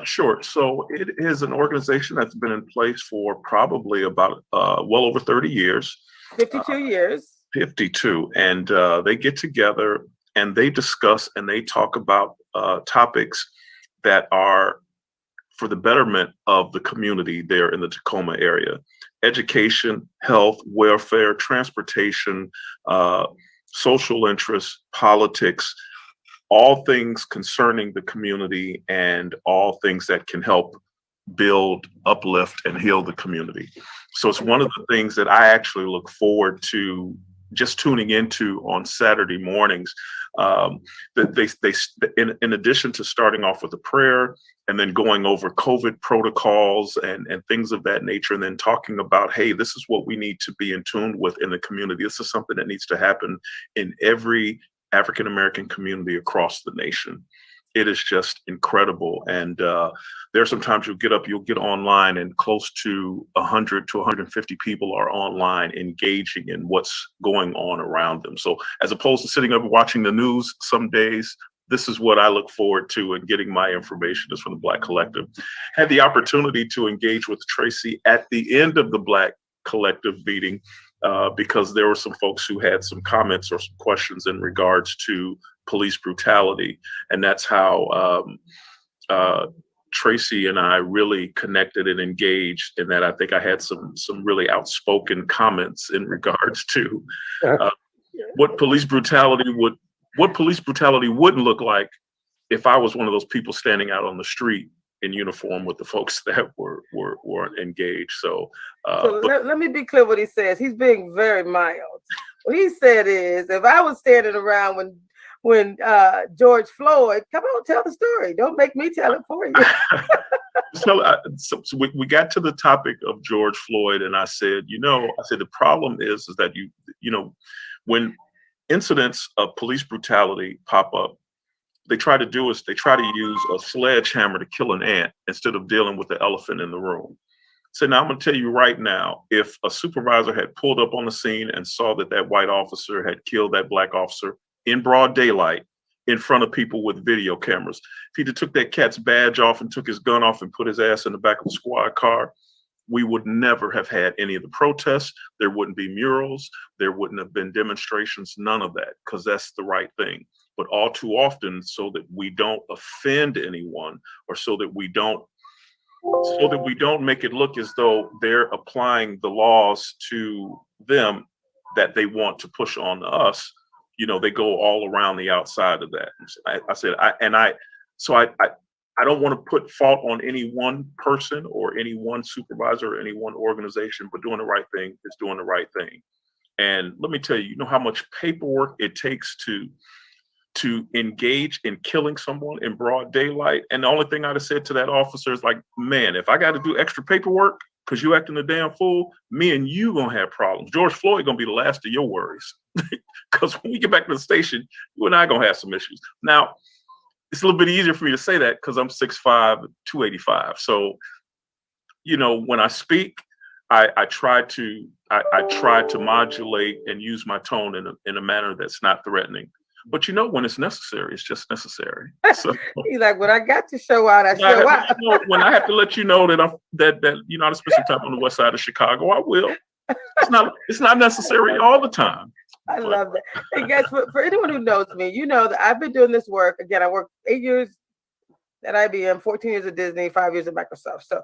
Sure. So it is an organization that's been in place for probably about well over 30 years. 52 years. 52. And they get together and they discuss and they talk about topics that are for the betterment of the community there in the Tacoma area. Education, health, welfare, transportation, social interests, politics, all things concerning the community and all things that can help build, uplift, and heal the community. So it's one of the things that I actually look forward to just tuning into on Saturday mornings. That in addition to starting off with a prayer and then going over COVID protocols and things of that nature, and then talking about, hey, this is what we need to be in tune with in the community. This is something that needs to happen in every African American community across the nation. It is just incredible. And there are some times you'll get online and close to 100 to 150 people are online engaging in what's going on around them. So as opposed to sitting up watching the news some days, this is what I look forward to in getting my information is from the Black Collective. Had the opportunity to engage with Tracy at the end of the Black Collective meeting because there were some folks who had some comments or some questions in regards to police brutality. And that's how Tracy and I really connected and engaged in that. I think I had some really outspoken comments in regards to what police brutality wouldn't look like if I was one of those people standing out on the street in uniform with the folks that were engaged. So let me be clear what he says. He's being very mild. What he said is, if I was standing around when George Floyd, come on, tell the story. Don't make me tell it for you. So we got to the topic of George Floyd, and I said, the problem is that when incidents of police brutality pop up, they try to use a sledgehammer to kill an ant instead of dealing with the elephant in the room. So now I'm going to tell you right now, if a supervisor had pulled up on the scene and saw that white officer had killed that black officer in broad daylight in front of people with video cameras, if he'd have took that cat's badge off and took his gun off and put his ass in the back of the squad car, we would never have had any of the protests. There wouldn't be murals. There wouldn't have been demonstrations, none of that, because that's the right thing. But all too often, so that we don't offend anyone, or so that we don't make it look as though they're applying the laws to them that they want to push on us, they go all around the outside of that. I don't want to put fault on any one person or any one supervisor or any one organization, but doing the right thing is doing the right thing. And let me tell you, how much paperwork it takes to engage in killing someone in broad daylight. And the only thing I'd have said to that officer is like, man, if I got to do extra paperwork because you acting a damn fool, me and you gonna have problems. George Floyd gonna be the last of your worries. Because when we get back to the station, you and I gonna have some issues. Now, it's a little bit easier for me to say that because I'm 6'5", 285. So, when I speak, I try to modulate and use my tone in a manner that's not threatening. But when it's necessary, it's just necessary. So he's like, when I got to show out, I show out. When I have to let you know that I spend some time on the west side of Chicago, I will. It's not necessary all the time. I love that. And guys, for anyone who knows me, you know that I've been doing this work. Again, I worked 8 years at IBM, 14 years at Disney, 5 years at Microsoft. So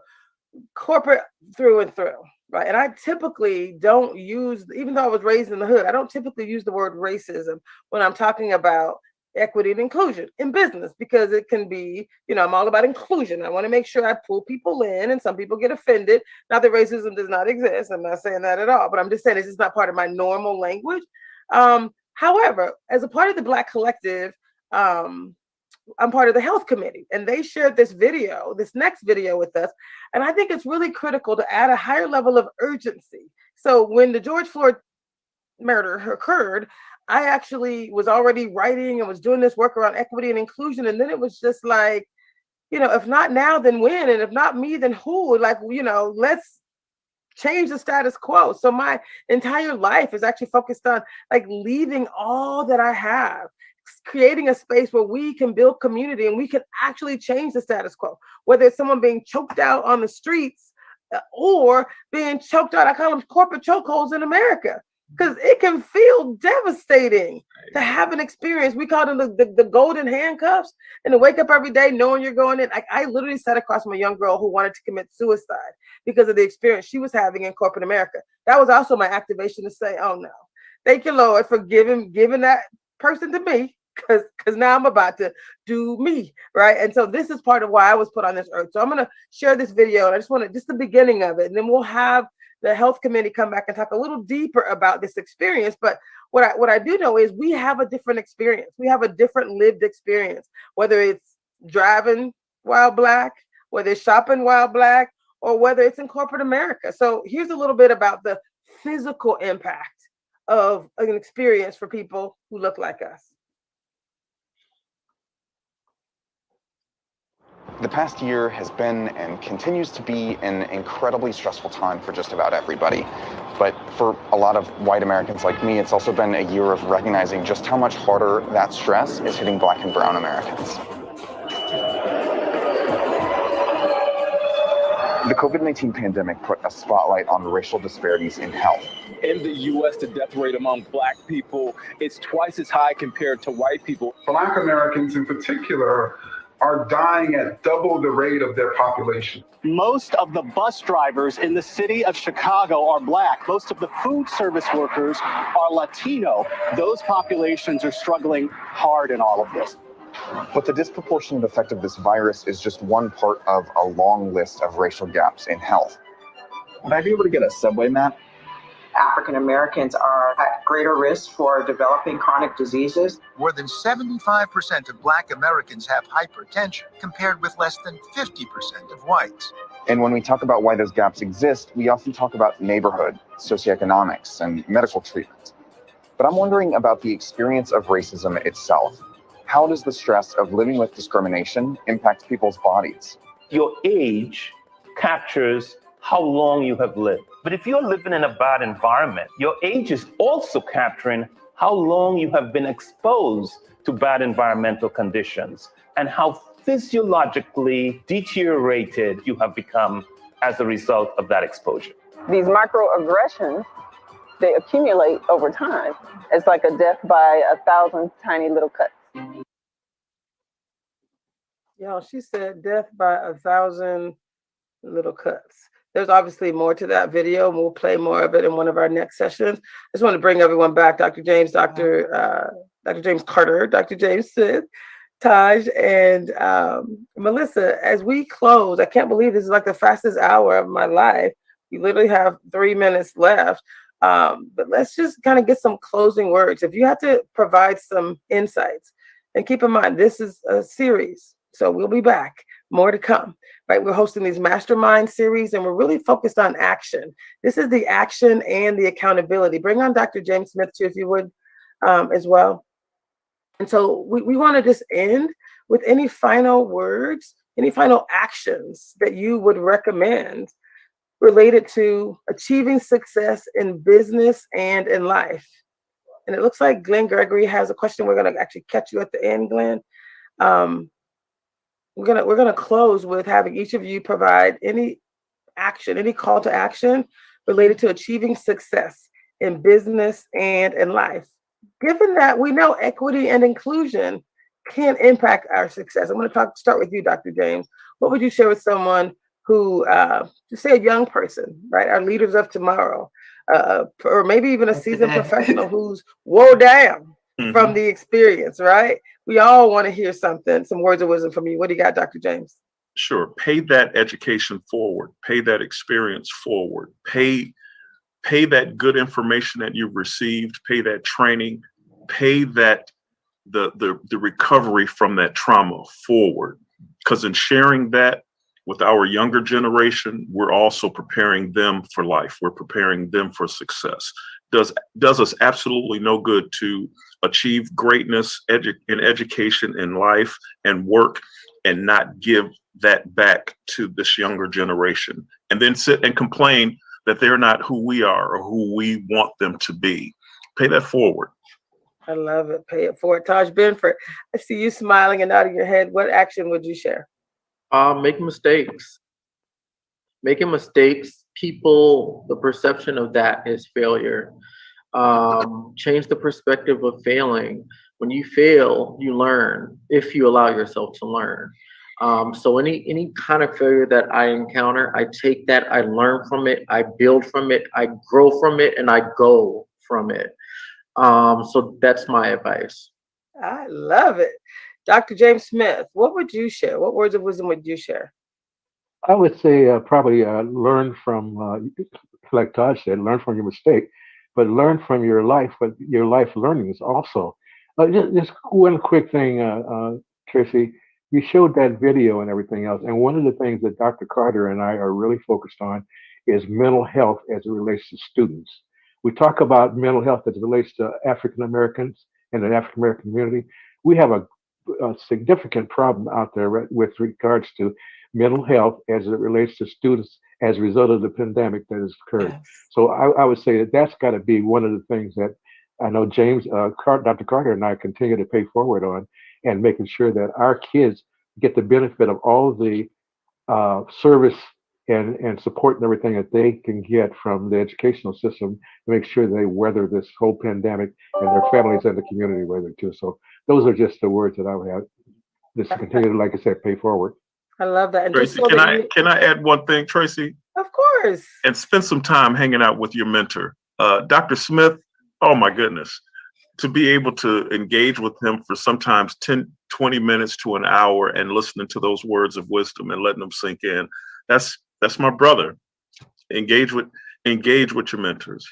corporate through and through, right? And I typically don't use, even though I was raised in the hood, I don't typically use the word racism when I'm talking about equity and inclusion in business, because it can be, I'm all about inclusion. I want to make sure I pull people in, and some people get offended. Not that racism does not exist. I'm not saying that at all, but I'm just saying it's just not part of my normal language. However, as a part of the Black Collective, I'm part of the health committee, and they shared this next video with us. And I think it's really critical to add a higher level of urgency. So when the George Floyd murder occurred, I actually was already writing and was doing this work around equity and inclusion. And then it was just like, if not now, then when? And if not me, then who? Like, let's change the status quo. So my entire life is actually focused on like leaving all that I have, creating a space where we can build community and we can actually change the status quo, whether it's someone being choked out on the streets or being choked out. I call them corporate chokeholds in America, because it can feel devastating to have an experience. We call them the golden handcuffs, and to wake up every day knowing you're going in. I literally sat across from a young girl who wanted to commit suicide because of the experience she was having in corporate America. That was also my activation to say, oh no, thank you, Lord, for giving that person to me, because now I'm about to do me, right? And so this is part of why I was put on this earth. So I'm going to share this video, and I just want to, just the beginning of it, and then we'll have the health committee come back and talk a little deeper about this experience. But what I do know is we have a different experience. We have a different lived experience, whether it's driving while Black, whether it's shopping while Black, or whether it's in corporate America. So here's a little bit about the physical impact of an experience for people who look like us. The past year has been and continues to be an incredibly stressful time for just about everybody. But for a lot of white Americans like me, it's also been a year of recognizing just how much harder that stress is hitting Black and brown Americans. The COVID-19 pandemic put a spotlight on racial disparities in health. In the U.S., the death rate among Black people is twice as high compared to white people. Black Americans in particular are dying at double the rate of their population. Most of the bus drivers in the city of Chicago are Black. Most of the food service workers are Latino. Those populations are struggling hard in all of this. But the disproportionate effect of this virus is just one part of a long list of racial gaps in health. Would I be able to get a subway map? African Americans are at greater risk for developing chronic diseases. More than 75% of Black Americans have hypertension, compared with less than 50% of whites. And when we talk about why those gaps exist, we often talk about neighborhood, socioeconomics, and medical treatment. But I'm wondering about the experience of racism itself. How does the stress of living with discrimination impact people's bodies? Your age captures how long you have lived. But if you're living in a bad environment, your age is also capturing how long you have been exposed to bad environmental conditions and how physiologically deteriorated you have become as a result of that exposure. These microaggressions, they accumulate over time. It's like a death by 1,000 tiny little cuts. Y'all, she said death by 1,000 little cuts. There's obviously more to that video, and we'll play more of it in one of our next sessions. I just want to bring everyone back, Dr. James, Dr. James Carter, Dr. James Smith, Taj, and Melissa. As we close, I can't believe this is like the fastest hour of my life. We literally have 3 minutes left. But let's just kind of get some closing words. If you have to provide some insights, and keep in mind, this is a series, so we'll be back, more to come, right? We're hosting these mastermind series, and we're really focused on action. This is the action and the accountability. Bring on Dr. James Smith too, if you would, as well. And so we want to just end with any final words, any final actions that you would recommend related to achieving success in business and in life. And it looks like Glenn Gregory has a question. We're going to actually catch you at the end, Glenn. We're gonna close with having each of you provide any action, any call to action related to achieving success in business and in life. Given that we know equity and inclusion can impact our success, I'm going to start with you, Dr. James. What would you share with someone who, just say a young person, right? Our leaders of tomorrow, or maybe even a seasoned professional who's wore down from the experience, right? We all want to hear something, some words of wisdom from you. What do you got, Dr. James? Sure. Pay that education forward. Pay that experience forward. Pay that good information that you've received. Pay that training. Pay that the recovery from that trauma forward. Because in sharing that with our younger generation, we're also preparing them for life. We're preparing them for success. Does us absolutely no good to achieve greatness in education, in life, and work, and not give that back to this younger generation, and then sit and complain that they're not who we are or who we want them to be. Pay that forward. I love it. Pay it forward. Taj Benford, I see you smiling and nodding your head. What action would you share? Make mistakes. Making mistakes, people, the perception of that is failure. Change the perspective of failing. When you fail, you learn, if you allow yourself to learn. So any kind of failure that I encounter, I take that, I learn from it, I build from it, I grow from it, and I go from it. So that's my advice. I love it. Dr. James Smith, what would you share? What words of wisdom would you share? I would say probably learn from, like Todd said, learn from your mistake, but learn from your life, but your life learnings also. Just one quick thing, Tracy, you showed that video and everything else. And one of the things that Dr. Carter and I are really focused on is mental health as it relates to students. We talk about mental health as it relates to African Americans and the African American community. We have a a significant problem out there with regards to mental health as it relates to students as a result of the pandemic that has occurred. Yes. So I would say that that's got to be one of the things that I know Dr. Carter and I continue to pay forward on, and making sure that our kids get the benefit of all the service and support and everything that they can get from the educational system to make sure they weather this whole pandemic, and their families and the community weather too. So those are just the words that I would have. Just continue to, like I said, pay forward. I love that. And just Tracy, so can that I can I add one thing, Tracy? of course. And spend some time hanging out with your mentor, Dr. Smith. Oh my goodness, to be able to engage with him for sometimes 10, 20 minutes to an hour and listening to those words of wisdom and letting them sink in. That's my brother. Engage with your mentors.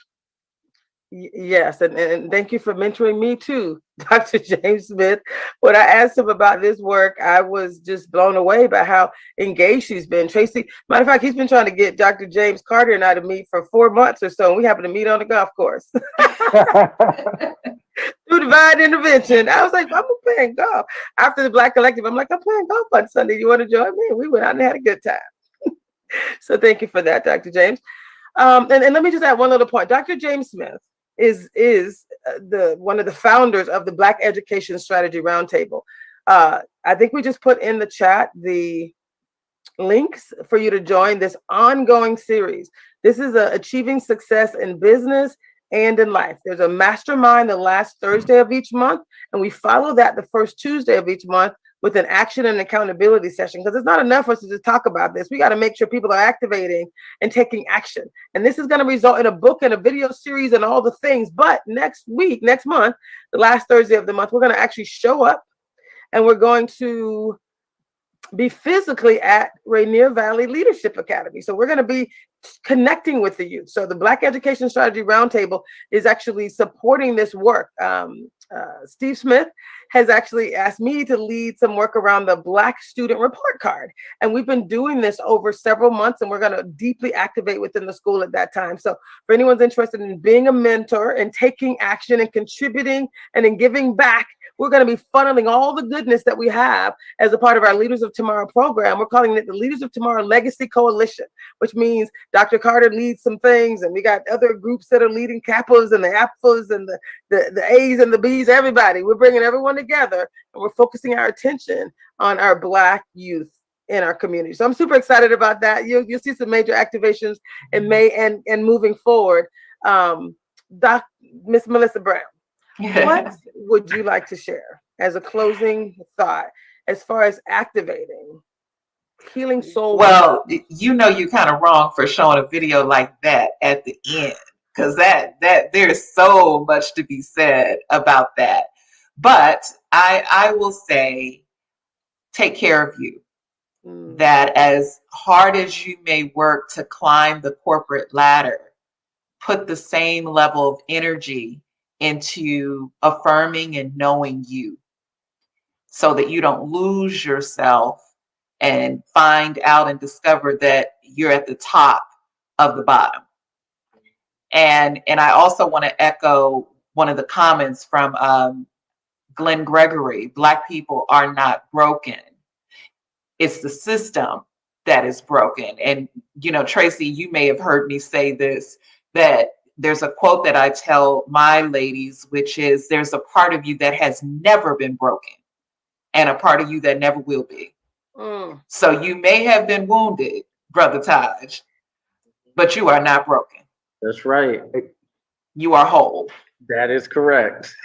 Yes, and thank you for mentoring me too, Dr. James Smith. When I asked him about this work, I was just blown away by how engaged he's been. Tracy, matter of fact, he's been trying to get Dr. James Carter and I to meet for 4 months or so, and we happened to meet on the golf course. Through divine intervention. I was like, I'm playing golf. After the Black Collective, I'm like, I'm playing golf on Sunday. You want to join me? We went out and had a good time. So thank you for that, Dr. James. And let me just add one little point. Dr. James Smith is the one of the founders of the Black Education Strategy Roundtable. I think we just put in the chat the links for you to join this ongoing series. This is Achieving Success in Business and in Life. There's a mastermind the last Thursday of each month, and we follow that the first Tuesday of each month with an action and accountability session, because it's not enough for us to just talk about this. We got to make sure people are activating and taking action. And this is going to result in a book and a video series and all the things. But next month, the last Thursday of the month, we're going to actually show up, and we're going to be physically at Rainier Valley Leadership Academy. So we're going to be connecting with the youth. So the Black Education Strategy Roundtable is actually supporting this work. Steve Smith has actually asked me to lead some work around the Black Student Report Card. And we've been doing this over several months, and we're going to deeply activate within the school at that time. So for anyone's interested in being a mentor and taking action and contributing and in giving back, we're going to be funneling all the goodness that we have as a part of our Leaders of Tomorrow program. We're calling it the Leaders of Tomorrow Legacy Coalition, which means Dr. Carter leads some things, and we got other groups that are leading CAPAs and the APFAs and the A's and the B's, everybody. We're bringing everyone together, and we're focusing our attention on our Black youth in our community. So I'm super excited about that. You'll see some major activations in May and moving forward. Miss Melissa Brown, what would you like to share as a closing thought as far as activating healing soul? Well, you're kind of wrong for showing a video like that at the end, because that there's so much to be said about that. But I will say, take care of you. That as hard as you may work to climb the corporate ladder, put the same level of energy into affirming and knowing you, so that you don't lose yourself and find out and discover that you're at the top of the bottom. And I also want to echo one of the comments from Glenn Gregory. Black people are not broken. It's the system that is broken. And, Tracy, you may have heard me say this, that there's a quote that I tell my ladies, which is, there's a part of you that has never been broken and a part of you that never will be. So you may have been wounded, Brother Taj, but you are not broken. That's right. You are whole. That is correct.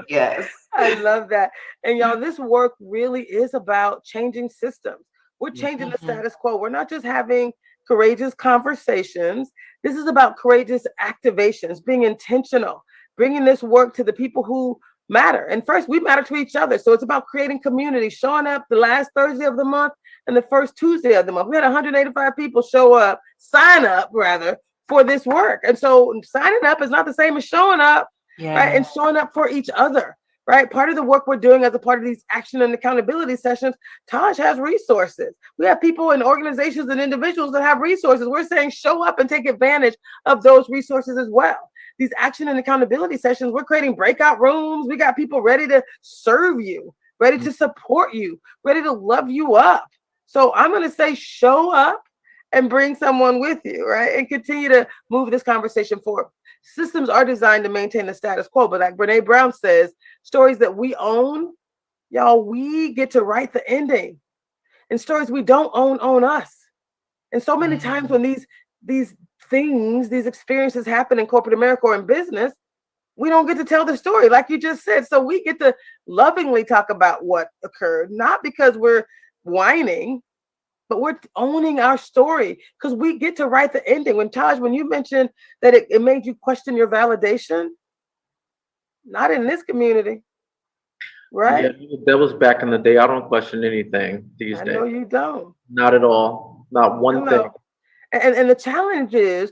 Yes. I love that. And y'all, this work really is about changing systems. We're changing the status quo. We're not just having courageous conversations. This is about courageous activations, being intentional, bringing this work to the people who matter. And first, we matter to each other. So it's about creating community, showing up the last Thursday of the month and the first Tuesday of the month. We had 185 people sign up rather, for this work. And so signing up is not the same as showing up, right? And showing up for each other, right? Part of the work we're doing as a part of these action and accountability sessions, Taj has resources. We have people and organizations and individuals that have resources. We're saying show up and take advantage of those resources as well. these action and accountability sessions, we're creating breakout rooms. We got people ready to serve you, ready to support you, ready to love you up. So I'm going to say show up and bring someone with you, right? And continue to move this conversation forward. Systems are designed to maintain the status quo, but like Brene Brown says, stories that we own, y'all, we get to write the ending. And stories we don't own us. And so many times when these things, these experiences happen in corporate America or in business, we don't get to tell the story, like you just said. So we get to lovingly talk about what occurred, not because we're whining, but we're owning our story because we get to write the ending. When you mentioned that it made you question your validation, not in this community, right? Yeah, that was back in the day. I don't question anything these days. I know you don't. Not at all. Not one thing. And the challenge is,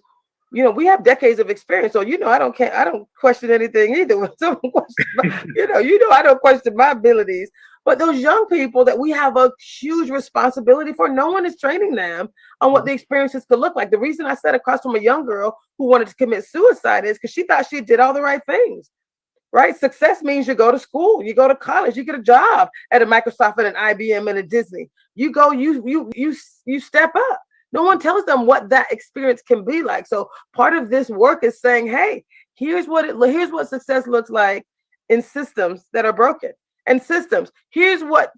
we have decades of experience. So, I don't question anything either. When someone questions I don't question my abilities. But those young people that we have a huge responsibility for, no one is training them on what the experiences could look like. The reason I sat across from a young girl who wanted to commit suicide is because she thought she did all the right things. Right? Success means you go to school, you go to college, you get a job at a Microsoft and an IBM and a Disney. You go, you step up. No one tells them what that experience can be like. So part of this work is saying, hey, here's what success looks like in systems that are broken. And systems, here's what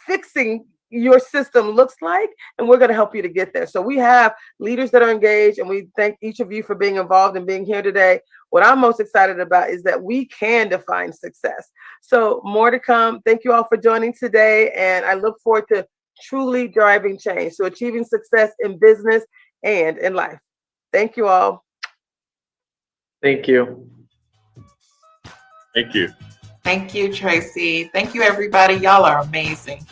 fixing your system looks like, and we're going to help you to get there. So we have leaders that are engaged, and we thank each of you for being involved and being here today. What I'm most excited about is that we can define success. So more to come. Thank you all for joining today, and I look forward to truly driving change. So achieving success in business and in life. Thank you all. Thank you. Thank you. Thank you, Tracy. Thank you, everybody. Y'all are amazing.